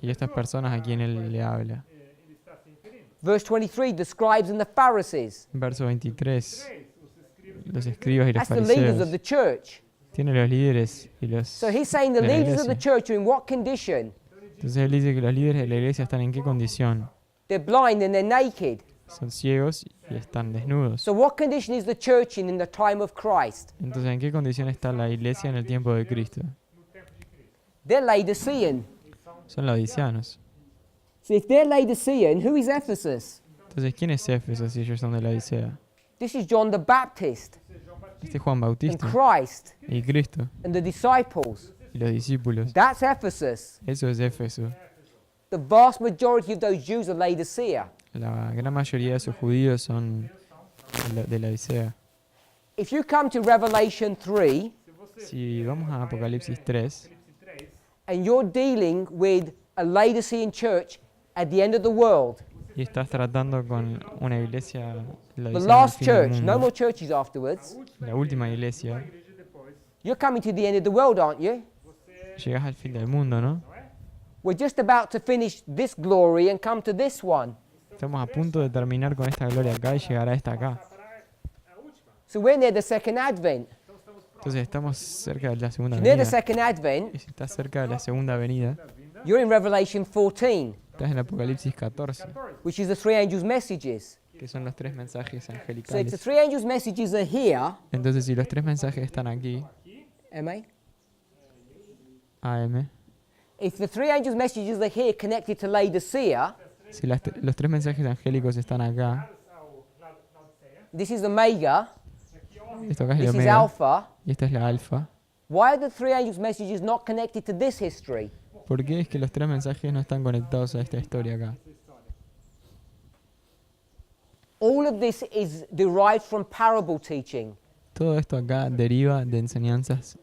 Speaker 2: y estas personas a quien él le habla.
Speaker 1: Verse 23, the scribes and the Pharisees.
Speaker 2: Verso 23. Los escribas y los
Speaker 1: That's the leaders of
Speaker 2: fariseos.
Speaker 1: the church.
Speaker 2: Tiene los líderes y los
Speaker 1: So he's saying the
Speaker 2: de la
Speaker 1: leaders of the
Speaker 2: iglesia.
Speaker 1: church are in what condition?
Speaker 2: Entonces él dice que los líderes de la iglesia están en qué condición.
Speaker 1: They're blind and they're naked.
Speaker 2: Son ciegos y están desnudos.
Speaker 1: So what condition is the church in the time of Christ?
Speaker 2: Entonces, ¿en qué condición está la iglesia en el tiempo de Cristo?
Speaker 1: They're Laodicean.
Speaker 2: Son laodiceanos.
Speaker 1: So if they're Laodicean, who is Ephesus?
Speaker 2: Entonces, ¿quién es Éfeso si ellos son de la Odisea?
Speaker 1: This is John the Baptist
Speaker 2: Este es Juan
Speaker 1: and
Speaker 2: Bautista
Speaker 1: Christ
Speaker 2: y Cristo
Speaker 1: and the disciples.
Speaker 2: y los discípulos.
Speaker 1: That's Ephesus.
Speaker 2: Eso es Éfeso.
Speaker 1: The vast majority of those Jews are Laodicea.
Speaker 2: La gran mayoría de esos judíos son de la Odisea.
Speaker 1: If you come to Revelation 3
Speaker 2: Si vamos a Apocalipsis 3
Speaker 1: and you're dealing with a Laodicean church at the end of the world,
Speaker 2: y estás tratando con una iglesia
Speaker 1: the
Speaker 2: laodiceana al
Speaker 1: last
Speaker 2: fin del
Speaker 1: church, no
Speaker 2: mundo,
Speaker 1: more churches afterwards,
Speaker 2: la última iglesia,
Speaker 1: you're coming to the end of the world, aren't you?
Speaker 2: llegas al fin del mundo, ¿no?
Speaker 1: We're just about to finish this glory and come to this one.
Speaker 2: Estamos a punto de terminar con esta gloria acá y llegar a esta acá.
Speaker 1: So we're near the second advent.
Speaker 2: Entonces estamos cerca de la segunda
Speaker 1: Near the
Speaker 2: venida.
Speaker 1: second advent,
Speaker 2: Y si estás cerca de la segunda venida,
Speaker 1: you're in Revelation 14,
Speaker 2: estás en Apocalipsis 14,
Speaker 1: which is the three angels' messages.
Speaker 2: que son los tres mensajes
Speaker 1: So if the
Speaker 2: angelicales.
Speaker 1: three angels' messages are here,
Speaker 2: Entonces, si los tres mensajes están aquí,
Speaker 1: MA,
Speaker 2: AM,
Speaker 1: if the three angels' messages are here connected to Laodicea,
Speaker 2: si los tres mensajes angélicos están acá,
Speaker 1: this is Omega,
Speaker 2: esto acá es el
Speaker 1: this is
Speaker 2: omega
Speaker 1: Alpha,
Speaker 2: y esta es la alfa.
Speaker 1: why are the three angels' messages not connected to this history?
Speaker 2: ¿Por qué es que los tres mensajes no están conectados a esta historia acá?
Speaker 1: All of this is derived from parable teaching.
Speaker 2: Todo esto acá deriva de enseñanzas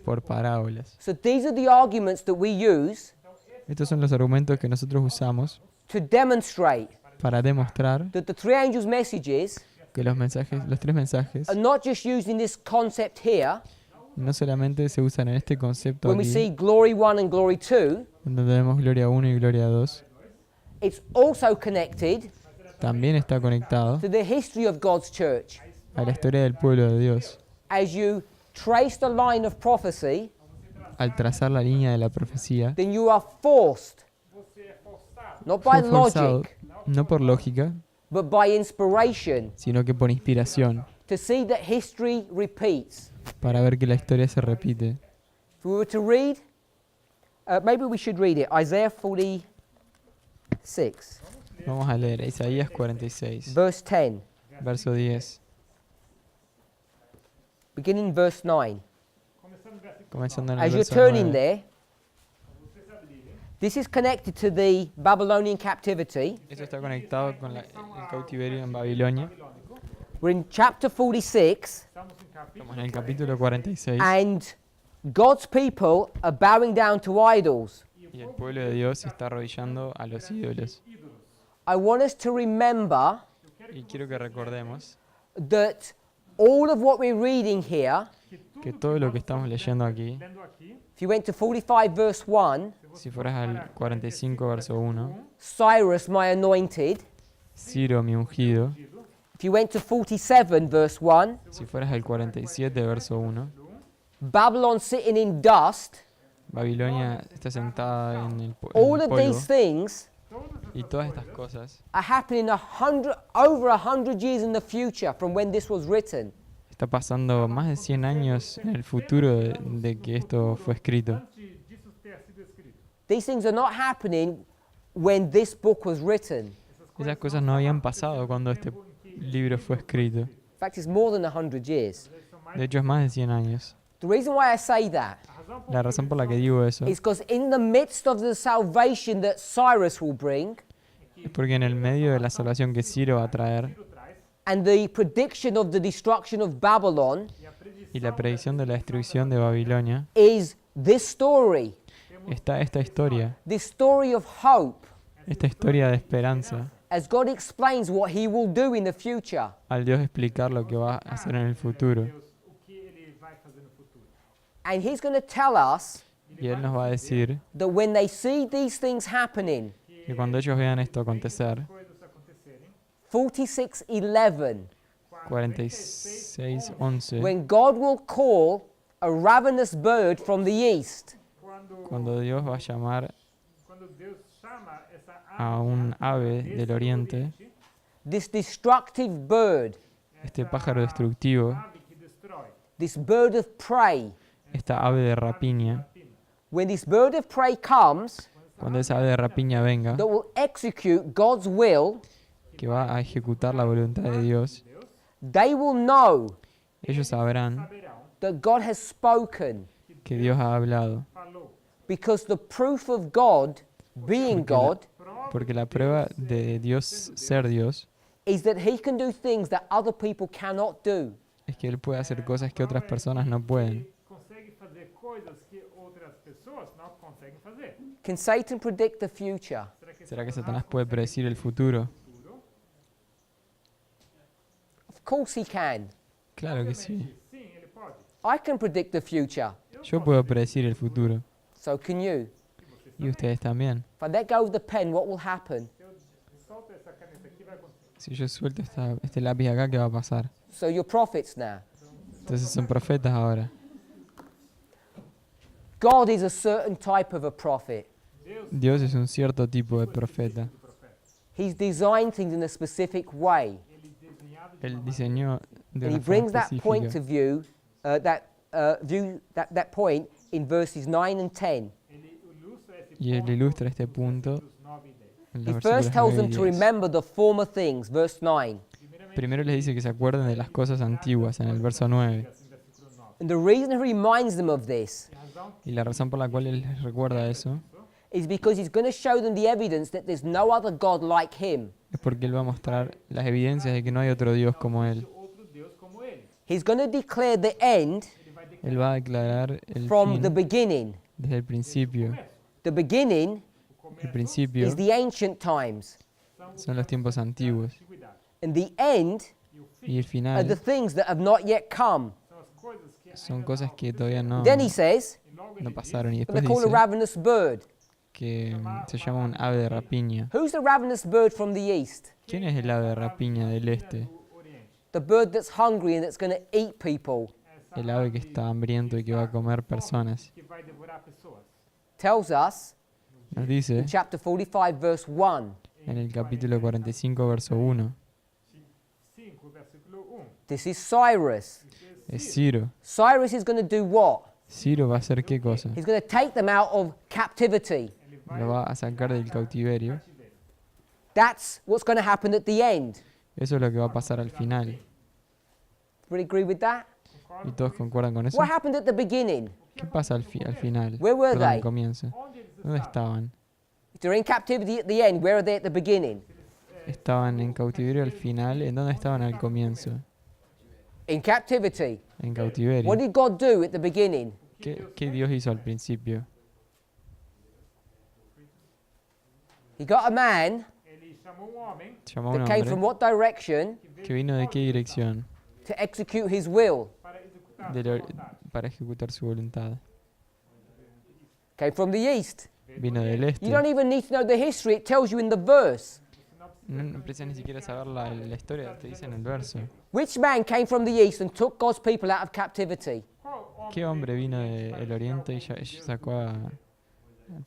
Speaker 2: por parábolas.
Speaker 1: So these are the arguments that we use
Speaker 2: Estos son los argumentos que nosotros usamos
Speaker 1: to demonstrate
Speaker 2: para demostrar
Speaker 1: that the three angels' messages
Speaker 2: que los tres mensajes
Speaker 1: are not just used in this concept here,
Speaker 2: no solamente se usan en este concepto
Speaker 1: when we
Speaker 2: aquí,
Speaker 1: see glory 1 and glory 2,
Speaker 2: donde vemos Gloria 1 y Gloria 2,
Speaker 1: it's also connected
Speaker 2: también está conectado
Speaker 1: to the history of God's church.
Speaker 2: a la historia del pueblo de Dios.
Speaker 1: As you trace the line of prophecy,
Speaker 2: Al trazar la línea de la profecía,
Speaker 1: then you are forced, not by
Speaker 2: fue forzado,
Speaker 1: logic,
Speaker 2: no por lógica,
Speaker 1: but by inspiration,
Speaker 2: sino que por inspiración,
Speaker 1: to see that history repeats.
Speaker 2: para ver que la historia se repite.
Speaker 1: If we were to read, maybe we should read it, Isaiah 46,
Speaker 2: Vamos a leer Isaías 46,
Speaker 1: verse 10,
Speaker 2: verso 10,
Speaker 1: beginning verse 9.
Speaker 2: comenzando en el
Speaker 1: As you're
Speaker 2: verso
Speaker 1: turning
Speaker 2: 9.
Speaker 1: there, this is connected to the Babylonian captivity.
Speaker 2: Esto está conectado con el cautiverio en Babilonia.
Speaker 1: We're in chapter 46,
Speaker 2: Estamos en el capítulo 46
Speaker 1: and God's people are bowing down to idols.
Speaker 2: y el pueblo de Dios se está arrodillando a los ídolos.
Speaker 1: I want us to remember
Speaker 2: Y quiero que recordemos
Speaker 1: that all of what we're reading here,
Speaker 2: que todo lo que estamos leyendo aquí,
Speaker 1: if you went to 45 verse 1,
Speaker 2: si fueras al 45 verso 1,
Speaker 1: Cyrus my anointed,
Speaker 2: Ciro mi ungido,
Speaker 1: if you went to 47 verse 1,
Speaker 2: si fueras al 47 verso 1,
Speaker 1: Babylon sitting in dust,
Speaker 2: Babilonia está sentada en el
Speaker 1: all of
Speaker 2: polvo,
Speaker 1: these things
Speaker 2: y todas estas cosas
Speaker 1: are happening over 100 years in the future from when this was written.
Speaker 2: está pasando más de 100 años en el futuro de que esto fue escrito.
Speaker 1: These things are not happening when this book was written.
Speaker 2: Esas cosas no habían pasado cuando este libro fue escrito.
Speaker 1: In fact, it's more than 100 years.
Speaker 2: De hecho, es más de 100 años.
Speaker 1: The reason why I say that
Speaker 2: La razón por la que digo eso
Speaker 1: is because in the midst of the salvation that Cyrus will bring,
Speaker 2: es porque en el medio de la salvación que Ciro va a traer,
Speaker 1: and the prediction of the destruction of Babylon
Speaker 3: E a predição
Speaker 2: Y la predicción de la destrucción de Babilonia
Speaker 1: is this story,
Speaker 2: está esta historia
Speaker 1: of hope,
Speaker 2: esta historia de esperanza,
Speaker 1: as God explains what he will do in the future.
Speaker 2: al Dios explicar lo que va a hacer en el futuro.
Speaker 3: Deus, o que ele vai fazer no futuro.
Speaker 1: And he's going to tell us
Speaker 2: Y Él nos va a decir
Speaker 1: that when they see these things happening,
Speaker 2: que cuando ellos vean esto acontecer,
Speaker 3: Coisas acontecerem.
Speaker 1: 46:11,
Speaker 2: 46:11,
Speaker 1: when God will call a ravenous bird from the east,
Speaker 2: cuando Dios va a llamar
Speaker 3: Quando Deus chama essa
Speaker 2: a un ave del oriente,
Speaker 1: this destructive bird,
Speaker 2: este pájaro destructivo,
Speaker 3: ave que destrói,
Speaker 1: this bird of prey,
Speaker 2: esta ave de rapiña,
Speaker 1: when this bird of prey comes,
Speaker 2: cuando esa ave de rapiña venga,
Speaker 1: that will execute God's will,
Speaker 2: que va a ejecutar la voluntad de Dios,
Speaker 1: they will know
Speaker 2: ellos sabrán
Speaker 3: saberão
Speaker 1: that God has spoken,
Speaker 2: que Dios ha hablado,
Speaker 3: falou.
Speaker 1: because the proof of God being God
Speaker 2: porque la prueba de Dios ser Dios
Speaker 1: is that he can do things that other people cannot do.
Speaker 2: es que Él puede hacer cosas que otras personas no pueden.
Speaker 3: Consegue fazer coisas que outras pessoas não conseguem fazer.
Speaker 1: Can Satan predict the future?
Speaker 2: ¿Será que Satanás puede predecir el futuro?
Speaker 1: Of course he can.
Speaker 2: Claro que sí.
Speaker 3: Sim, ele pode.
Speaker 1: I can predict the future.
Speaker 2: Yo puedo predecir el futuro.
Speaker 1: So can you.
Speaker 2: Y ustedes también.
Speaker 1: If I let go of the pen, what will happen?
Speaker 3: Se eu solto essa caneta aqui, vai acontecer.
Speaker 2: Si yo suelto este lápiz acá, ¿qué va a pasar?
Speaker 1: So you're prophets now.
Speaker 2: Entonces son profetas ahora.
Speaker 1: God is a certain type of a prophet.
Speaker 2: Dios es un cierto tipo de profeta.
Speaker 1: He's designed things in a specific way.
Speaker 2: Él diseñó de
Speaker 1: And he
Speaker 2: una forma
Speaker 1: brings that point
Speaker 2: específica.
Speaker 1: of view, that point in verses 9 and 10.
Speaker 3: Ele ilustra esse
Speaker 2: Y él ilustra este punto
Speaker 3: dos 9 e 10.
Speaker 2: en
Speaker 1: He
Speaker 2: los
Speaker 1: first
Speaker 2: versículos
Speaker 1: tells
Speaker 2: 9
Speaker 1: them
Speaker 2: y
Speaker 1: to
Speaker 2: 10.
Speaker 1: remember the former things, verse 9.
Speaker 2: Primero les dice que se acuerden de las cosas antiguas en el verso 9.
Speaker 3: Assim, versículo 9.
Speaker 1: And the reason he reminds them of this
Speaker 3: E a razão
Speaker 2: Y la razón por la cual él les recuerda eso
Speaker 1: is because he's going to show them the evidence that there's no other God like him.
Speaker 2: es porque él va a mostrar las evidencias de que no hay otro Dios como él.
Speaker 3: outro Deus como ele.
Speaker 1: He's going to declare the end
Speaker 3: Ele vai declarar
Speaker 2: Él va a declarar el
Speaker 1: from the
Speaker 2: fin
Speaker 1: beginning.
Speaker 2: desde el principio.
Speaker 1: The beginning
Speaker 2: El principio
Speaker 1: is the ancient times,
Speaker 2: son los tiempos antiguos
Speaker 3: antiguidade.
Speaker 1: and the end
Speaker 3: E o fim
Speaker 2: y el
Speaker 1: are the
Speaker 2: final
Speaker 1: things that have not yet come.
Speaker 3: são as coisas que
Speaker 2: son cosas que todavía no,
Speaker 1: Then he says,
Speaker 3: e logo
Speaker 2: no
Speaker 3: ele diz,
Speaker 2: pasaron. Y
Speaker 1: they're
Speaker 2: después
Speaker 1: called a
Speaker 2: dice
Speaker 1: ravenous bird.
Speaker 2: que se llama un ave de rapiña.
Speaker 1: Who's the ravenous bird from the east?
Speaker 2: ¿Quién es el ave de rapiña del este?
Speaker 3: o Oriente.
Speaker 1: The bird that's hungry and that's going to eat people.
Speaker 3: Essa
Speaker 2: El ave que está hambriento y que va a comer personas.
Speaker 3: que vai devorar pessoas.
Speaker 1: Tells us
Speaker 2: Nos dice
Speaker 1: in chapter 45, verse 1.
Speaker 2: en el capítulo 45, verso 1.
Speaker 3: 5, versículo 1.
Speaker 1: This is Cyrus.
Speaker 2: Es Ciro.
Speaker 1: Cyrus is going to do what?
Speaker 2: Ciro va a hacer qué cosa?
Speaker 1: He's going to take them out of captivity.
Speaker 3: Ele vai
Speaker 2: Lo va a sacar del cautiverio.
Speaker 3: cativeiro.
Speaker 1: That's what's going to happen at the end.
Speaker 2: Eso es lo que va a pasar al final.
Speaker 1: Everybody agree with that?
Speaker 2: ¿Y todos concuerdan con eso?
Speaker 1: What happened at the beginning?
Speaker 2: ¿Qué pasa al final?
Speaker 1: Where were
Speaker 2: Perdón,
Speaker 1: they?
Speaker 2: al comienzo.
Speaker 3: Onde eles
Speaker 2: ¿Dónde
Speaker 3: estavam?
Speaker 2: estaban?
Speaker 1: If they're in captivity at the end, where are they at the beginning?
Speaker 2: Estaban en cautiverio al final. ¿En dónde estaban al comienzo?
Speaker 1: In captivity.
Speaker 2: En cautiverio.
Speaker 1: What did God do at the beginning?
Speaker 2: ¿Qué Dios hizo al principio?
Speaker 1: He got a man
Speaker 3: Ele chamou homem
Speaker 2: Llamó a un
Speaker 1: that came from
Speaker 2: hombre
Speaker 1: what direction
Speaker 2: que vino de qué dirección
Speaker 1: to execute his will.
Speaker 3: para executar
Speaker 2: De
Speaker 3: sua
Speaker 2: lo-
Speaker 3: vontade.
Speaker 2: para ejecutar su voluntad.
Speaker 1: Came from the east.
Speaker 2: Vino del este.
Speaker 1: You don't even need to know the history, it tells you in the verse.
Speaker 2: No precisas ni siquiera saber la historia, te dice en el verso.
Speaker 1: Which man came from the east and took God's people out of captivity?
Speaker 3: Qual homem
Speaker 2: ¿Qué hombre vino del oriente y sacó al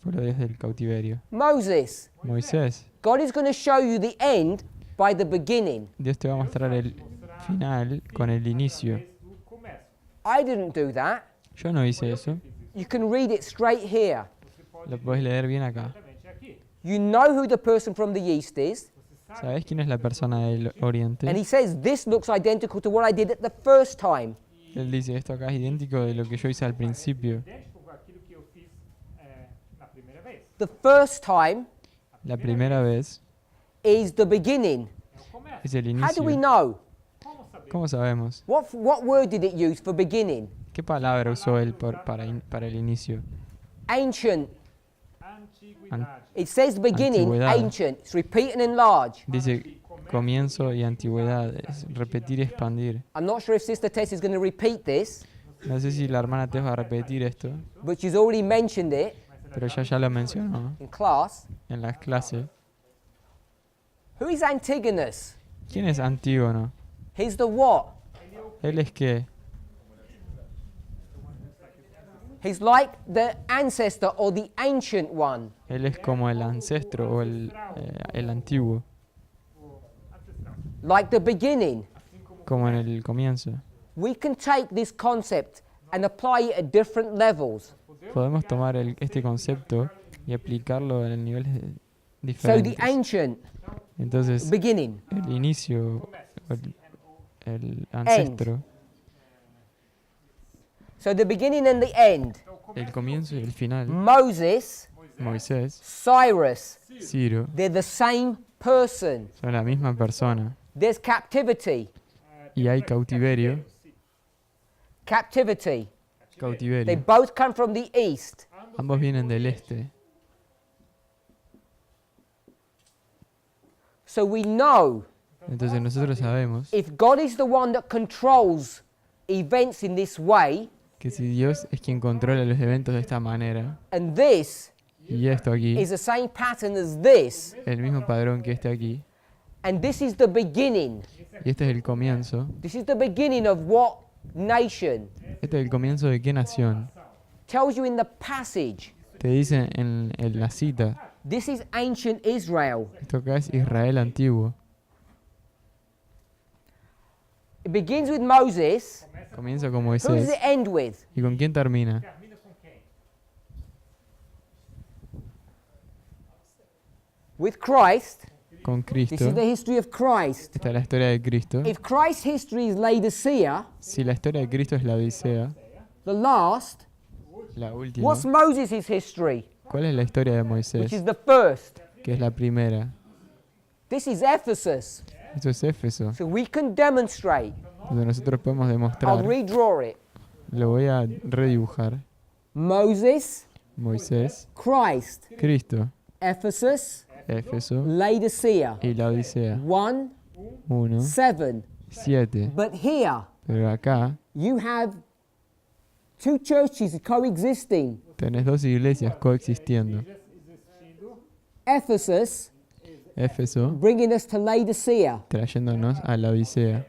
Speaker 2: pueblo de Dios del cautiverio?
Speaker 1: Moses.
Speaker 2: Moisés.
Speaker 1: God is going to show you the end by the beginning.
Speaker 2: Dios te va a mostrar el final con el inicio.
Speaker 3: do começo?
Speaker 1: I didn't do that.
Speaker 2: Yo no hice eso.
Speaker 1: You can read it straight here.
Speaker 3: Você pode
Speaker 2: Lo podés leer bien acá.
Speaker 3: exatamente aqui.
Speaker 1: You know who the person from the east is.
Speaker 3: Você sabe
Speaker 2: ¿Sabés quién es la persona del oriente?
Speaker 1: And he says, this looks identical to what I did at the first time.
Speaker 2: Él dice, esto acá es idéntico de lo que yo hice al principio.
Speaker 3: idêntico com aquilo que eu fiz na primeira vez.
Speaker 1: The first time
Speaker 2: La primera vez
Speaker 1: is the beginning.
Speaker 3: É o começo.
Speaker 2: es el
Speaker 1: How do we
Speaker 2: inicio.
Speaker 1: know?
Speaker 2: ¿Cómo sabemos?
Speaker 1: What word did it use for beginning?
Speaker 2: ¿Qué palabra usó él para el inicio?
Speaker 1: Ancient.
Speaker 3: Antiguidade.
Speaker 1: It says beginning,
Speaker 2: Antigüedad.
Speaker 1: ancient. It's repeat and enlarge.
Speaker 2: Dice comienzo y antigüedad, es repetir y expandir.
Speaker 1: I'm not sure if Sister Tess is going to repeat this,
Speaker 2: No sé si la hermana te va a repetir esto,
Speaker 1: but she's already mentioned it
Speaker 2: pero ya lo mencionó
Speaker 1: in class.
Speaker 2: en las clases.
Speaker 1: Who is Antigonus?
Speaker 2: ¿Quién es Antígono?
Speaker 1: He's the what?
Speaker 2: Él es que
Speaker 1: He's like the ancestor or the ancient one.
Speaker 2: él es como el ancestro o el antiguo,
Speaker 1: Like the beginning.
Speaker 2: como en el comienzo.
Speaker 1: We can take this concept and apply it at different levels.
Speaker 2: Podemos tomar este concepto y aplicarlo en niveles
Speaker 1: So the
Speaker 2: diferentes.
Speaker 1: ancient,
Speaker 2: Entonces,
Speaker 1: beginning,
Speaker 2: el inicio, o el ancestro,
Speaker 1: so the beginning and the end.
Speaker 2: el comienzo y el final.
Speaker 1: Moses,
Speaker 2: Moisés,
Speaker 1: Cyrus,
Speaker 2: Ciro,
Speaker 1: they're the same person.
Speaker 2: son la misma persona.
Speaker 1: There's captivity.
Speaker 2: Y hay cautiverio,
Speaker 1: Captivity. They
Speaker 2: cautiverio.
Speaker 1: both come from the east.
Speaker 2: Ambos vienen del este.
Speaker 1: So we know
Speaker 2: Entonces nosotros sabemos
Speaker 1: if God is the one that controls events in this way,
Speaker 2: que si Dios es quien controla los eventos de esta manera,
Speaker 1: and this
Speaker 2: y esto aquí,
Speaker 1: is the same pattern as this,
Speaker 2: el mismo padrón que este aquí,
Speaker 1: and this is the beginning.
Speaker 2: y este es el comienzo,
Speaker 1: This is the beginning of what nation?
Speaker 2: este es el comienzo de qué nación.
Speaker 1: Tells you in the passage.
Speaker 2: Te dice en la cita,
Speaker 1: This is ancient Israel.
Speaker 2: esto acá es Israel antiguo.
Speaker 1: It begins with Moses.
Speaker 2: Comienza con
Speaker 1: Who does
Speaker 2: Moisés.
Speaker 1: it end with?
Speaker 2: ¿Y con quién termina?
Speaker 3: Termina com quem?
Speaker 1: With Christ.
Speaker 2: Con
Speaker 1: This is
Speaker 2: Cristo.
Speaker 1: the history of Christ.
Speaker 2: Esta es la historia de Cristo.
Speaker 1: If Christ's history is Laodicea,
Speaker 2: Si la historia de Cristo es la Odisea,
Speaker 1: the last,
Speaker 2: la última,
Speaker 1: what's Moses' history?
Speaker 2: ¿cuál es la historia de
Speaker 1: Which
Speaker 2: Moisés?
Speaker 1: is the first.
Speaker 2: Que es la primera.
Speaker 1: This is Ephesus.
Speaker 2: Eso es Éfeso.
Speaker 1: So we can demonstrate.
Speaker 2: Donde nosotros podemos
Speaker 1: I'll
Speaker 2: demostrar.
Speaker 1: redraw it.
Speaker 2: Lo voy a redibujar.
Speaker 1: Moses,
Speaker 2: Moisés,
Speaker 1: Christ,
Speaker 2: Cristo,
Speaker 1: Ephesus,
Speaker 2: Éfeso
Speaker 1: Laodicea.
Speaker 2: y la Odisea.
Speaker 1: 1,
Speaker 2: 1,
Speaker 1: 7.
Speaker 2: 7.
Speaker 1: But here,
Speaker 2: Pero acá
Speaker 1: you have two churches coexisting.
Speaker 2: tenés dos iglesias coexistiendo.
Speaker 3: Existindo,
Speaker 1: Ephesus,
Speaker 2: Éfeso
Speaker 1: bringing us to Laodicea.
Speaker 2: trayéndonos a la Odisea.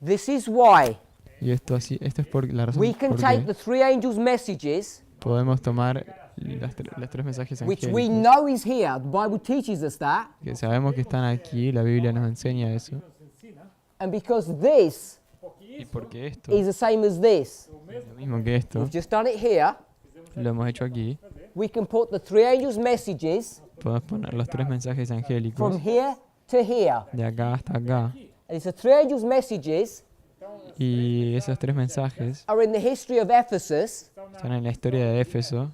Speaker 1: This is why
Speaker 2: Y esto es por la razón
Speaker 1: we can
Speaker 2: por
Speaker 1: take
Speaker 2: qué
Speaker 1: the three angels' messages,
Speaker 2: podemos tomar los tres mensajes
Speaker 1: which we
Speaker 2: angélicos,
Speaker 1: know is here. The Bible teaches us that.
Speaker 2: que sabemos que están aquí, la Biblia nos enseña eso.
Speaker 1: And because this
Speaker 2: Y porque esto
Speaker 1: is the same as this,
Speaker 2: es lo mismo que esto,
Speaker 1: we've just done it here.
Speaker 2: lo hemos hecho aquí,
Speaker 1: We can put the three angels' messages
Speaker 2: podemos poner los tres mensajes
Speaker 1: from
Speaker 2: angélicos
Speaker 1: here to here.
Speaker 2: de acá hasta acá.
Speaker 1: And it's the three angels' messages
Speaker 2: Y esos tres mensajes
Speaker 1: are in the history of Ephesus.
Speaker 2: están en la historia de Éfeso.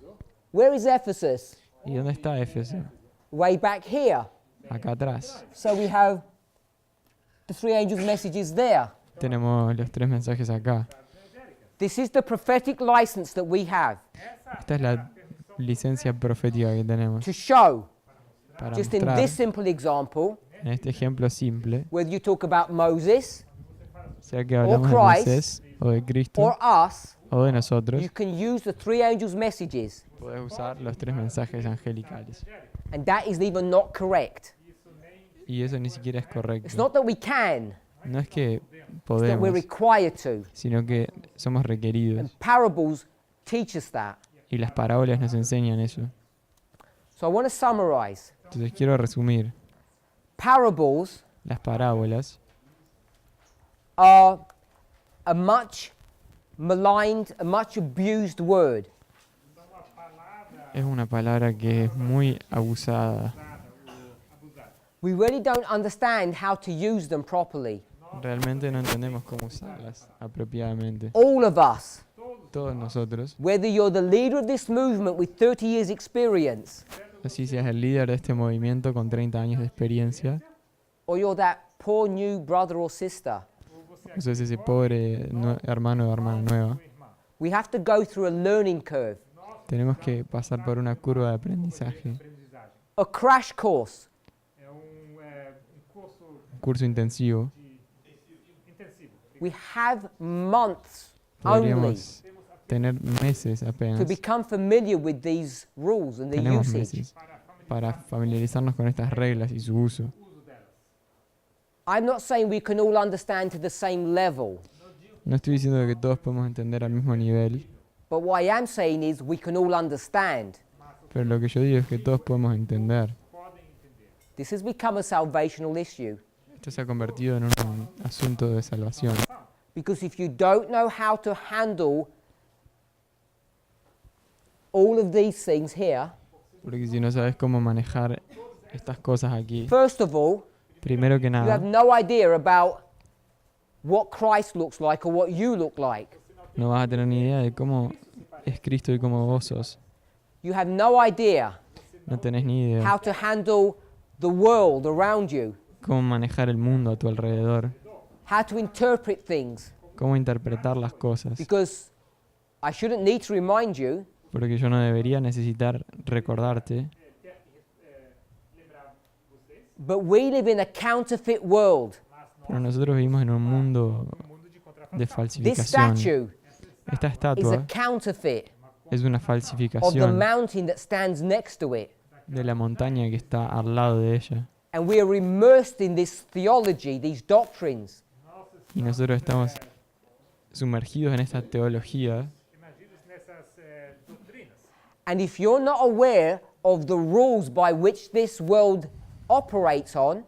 Speaker 1: Where is Ephesus?
Speaker 2: ¿Y dónde está Éfeso?
Speaker 1: Way back here.
Speaker 2: Acá atrás.
Speaker 1: So we have the three angels' messages there.
Speaker 2: Tenemos los tres mensajes acá.
Speaker 1: This is the prophetic license that we have
Speaker 2: Esta es la licencia profética que tenemos
Speaker 1: to show,
Speaker 2: para
Speaker 1: just in
Speaker 2: mostrar
Speaker 1: this simple example,
Speaker 2: en este ejemplo simple,
Speaker 1: whether you talk about Moses
Speaker 2: sea que hablamos de
Speaker 1: Christ,
Speaker 2: Moisés o de Cristo
Speaker 1: or us,
Speaker 2: o de nosotros,
Speaker 1: you can use the three angels' messages.
Speaker 2: puedes usar los tres mensajes angelicales.
Speaker 1: And that is even not correct.
Speaker 2: Y eso ni siquiera es
Speaker 1: It's
Speaker 2: correcto.
Speaker 1: not that we can,
Speaker 2: No es que
Speaker 1: it's that
Speaker 2: podemos,
Speaker 1: we're required to.
Speaker 2: sino que somos
Speaker 1: And
Speaker 2: requeridos.
Speaker 1: parables teach us that.
Speaker 2: Y las parábolas nos enseñan eso.
Speaker 1: So I want to summarize.
Speaker 2: Entonces quiero resumir.
Speaker 1: Parables
Speaker 2: Las parábolas
Speaker 1: are a much maligned, a much abused word.
Speaker 2: es una palabra que es muy abusada.
Speaker 1: We really don't understand how to use them properly.
Speaker 2: Realmente no entendemos cómo usarlas apropiadamente.
Speaker 1: All of us,
Speaker 2: Todos nosotros,
Speaker 1: whether you're the leader of this movement with 30 years experience,
Speaker 2: así seas el líder de este movimiento con 30 años de experiencia,
Speaker 1: or you're that poor new brother or sister,
Speaker 2: Eso es ese pobre hermano o hermana nueva.
Speaker 1: We have to go through a learning curve,
Speaker 2: Tenemos que pasar por una curva de aprendizaje,
Speaker 3: aprendizagem.
Speaker 1: a crash course.
Speaker 3: É um curso
Speaker 2: un curso intensivo.
Speaker 3: intensivo.
Speaker 1: We have months only
Speaker 2: Podríamos tener meses
Speaker 1: to
Speaker 2: apenas.
Speaker 1: become familiar with these rules and the
Speaker 2: Tenemos
Speaker 1: usage.
Speaker 2: meses para familiarizarnos con estas reglas y su uso.
Speaker 3: Uso delas.
Speaker 1: I'm not saying we can all understand to the same level,
Speaker 2: No estoy diciendo que todos podemos entender al mismo nivel,
Speaker 1: but what I am saying is we can all understand.
Speaker 2: pero lo que yo digo es que todos podemos entender.
Speaker 3: Podem entender.
Speaker 1: This has become a salvational issue
Speaker 2: Esto se ha convertido en un asunto de salvación.
Speaker 1: because if you don't know how to handle all of these things here,
Speaker 2: Porque si no sabes cómo manejar estas cosas aquí,
Speaker 1: first of all,
Speaker 2: primero que
Speaker 1: you have
Speaker 2: nada,
Speaker 1: no idea about what Christ looks like or what you look like.
Speaker 2: no vas a tener ni idea de cómo es Cristo y cómo vos sos.
Speaker 1: You have no idea
Speaker 2: No tenés ni idea
Speaker 1: how to handle the world around you,
Speaker 2: cómo manejar el mundo a tu alrededor,
Speaker 1: how to interpret things,
Speaker 2: cómo interpretar las cosas.
Speaker 1: because I shouldn't need to remind you,
Speaker 2: Porque yo no debería necesitar recordarte,
Speaker 3: Lembrar vocês,
Speaker 1: but we live in a counterfeit world.
Speaker 2: pero nosotros vivimos en un mundo
Speaker 3: mundo de contrafação.
Speaker 2: de
Speaker 1: This
Speaker 2: falsificación.
Speaker 1: statue
Speaker 2: Esta
Speaker 1: is a
Speaker 2: estatua
Speaker 1: counterfeit
Speaker 2: es una
Speaker 1: of the
Speaker 2: falsificación
Speaker 1: mountain that stands next to it.
Speaker 2: de la montaña que está al lado de ella.
Speaker 1: And we are immersed in this theology, these doctrines.
Speaker 2: Y nosotros estamos sumergidos en esta teología.
Speaker 3: Imaginos nessas doutrinas.
Speaker 1: And if you're not aware of the rules by which this world operates on,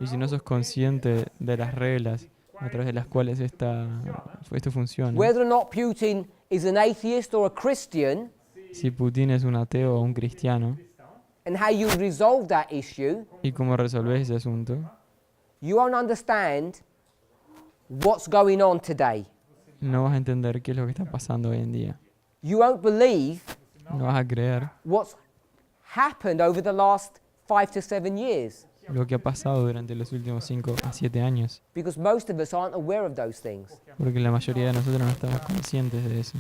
Speaker 2: Y si no sos consciente de las reglas a través de las cuales esto funciona,
Speaker 1: whether or not Putin is an atheist or a Christian,
Speaker 2: si Putin es un ateo o un cristiano,
Speaker 1: and how you resolve that issue,
Speaker 2: y cómo resolvés ese asunto,
Speaker 1: you won't understand what's going on today.
Speaker 2: no vas a entender qué es lo que está pasando hoy en día.
Speaker 1: You won't believe
Speaker 2: No vas a creer
Speaker 1: what's happened over the last 5 to 7 years,
Speaker 2: lo que ha pasado durante los últimos 5 a 7 años,
Speaker 1: because most of us aren't aware of those things.
Speaker 2: porque la mayoría de nosotros no estamos conscientes de eso.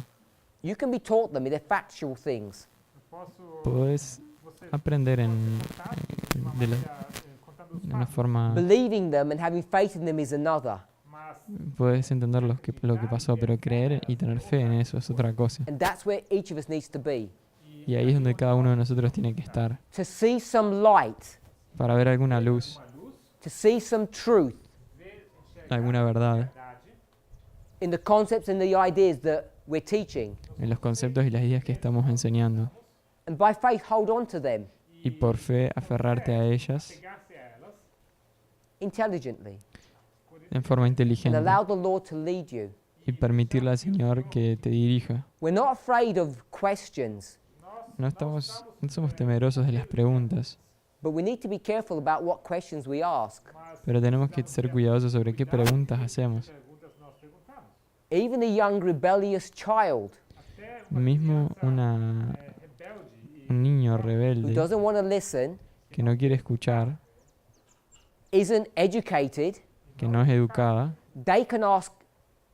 Speaker 1: You can be taught them, they're factual things.
Speaker 3: Posso
Speaker 2: Podés
Speaker 3: você
Speaker 2: aprender de
Speaker 3: contando os
Speaker 2: una
Speaker 3: fatos,
Speaker 2: forma,
Speaker 1: Believing them and having faith in them is another.
Speaker 3: mas
Speaker 2: podés entender lo que pasó, pero creer y tener fe en eso es otra cosa.
Speaker 1: And that's where each of us needs to be.
Speaker 2: Y ahí es donde cada uno de nosotros tiene que estar,
Speaker 1: To see some light,
Speaker 2: para ver alguna luz,
Speaker 1: to see some truth
Speaker 2: alguna verdad
Speaker 3: verdade
Speaker 1: in the concepts and the ideas that we're teaching.
Speaker 2: en los conceptos y las ideas que estamos enseñando.
Speaker 1: And by faith, hold on to them
Speaker 2: Y por fe aferrarte a ellas
Speaker 3: pegar-se a elas
Speaker 1: intelligently
Speaker 2: en forma
Speaker 1: and
Speaker 2: inteligente
Speaker 1: allow the Lord to lead you.
Speaker 2: y permitirle al Señor que te dirija.
Speaker 1: We're not afraid of questions,
Speaker 2: No somos temerosos de las preguntas,
Speaker 1: but we need to be careful about what questions we ask.
Speaker 2: pero tenemos que ser cuidadosos sobre qué preguntas hacemos.
Speaker 3: perguntas nós perguntamos.
Speaker 1: Even a young rebellious child
Speaker 3: Até
Speaker 2: Mismo
Speaker 3: rebelde
Speaker 2: un niño
Speaker 1: who
Speaker 2: rebelde
Speaker 1: doesn't want to listen,
Speaker 2: que no quiere escuchar,
Speaker 1: isn't educated,
Speaker 2: que no es educada,
Speaker 1: they can ask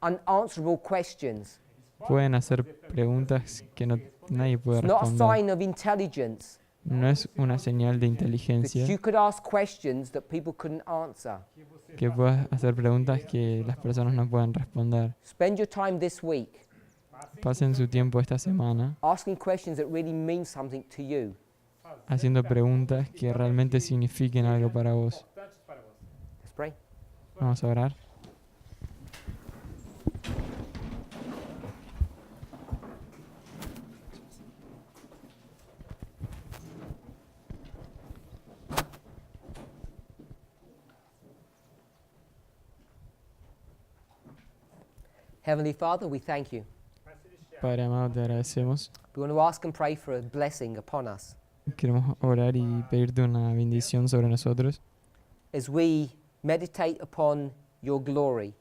Speaker 1: unanswerable questions.
Speaker 2: pueden hacer preguntas que nadie puede
Speaker 1: It's not a
Speaker 2: responder.
Speaker 1: sign of intelligence.
Speaker 2: No es una señal de
Speaker 1: That
Speaker 2: inteligencia
Speaker 1: you could ask questions that people couldn't answer.
Speaker 2: que puedas hacer preguntas que las personas no pueden responder.
Speaker 1: Spend your time this week
Speaker 2: Pasen su tiempo esta semana
Speaker 1: asking questions that really mean something to you.
Speaker 2: haciendo preguntas que realmente signifiquen algo para vos.
Speaker 3: importantes para você.
Speaker 1: Let's pray.
Speaker 2: Vamos a orar.
Speaker 1: Heavenly Father, we thank you.
Speaker 3: Pai celestial,
Speaker 2: Padre amado, te agradecemos.
Speaker 1: We want to ask and pray for a blessing upon us
Speaker 2: Queremos orar y pedirte una bendición sobre nosotros,
Speaker 1: as we meditate upon your glory,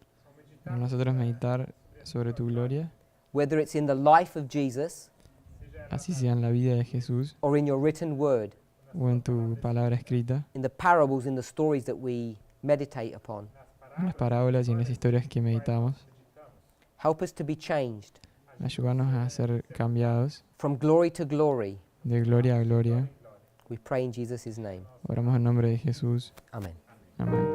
Speaker 2: para nosotros meditar sobre tu gloria,
Speaker 1: whether it's in the life of Jesus
Speaker 2: así sea en la vida de Jesús
Speaker 1: or in your written word,
Speaker 2: o en tu palabra escrita,
Speaker 1: in the parables, in the stories that we meditate upon.
Speaker 3: nas
Speaker 2: en las parábolas y en las historias que meditamos.
Speaker 1: Help us to be changed
Speaker 2: Ayúdanos a ser cambiados
Speaker 1: from glory to glory.
Speaker 2: de gloria a gloria.
Speaker 1: We pray in Jesus' name.
Speaker 2: Oramos en nombre de Jesús.
Speaker 1: Amen.
Speaker 2: Amén.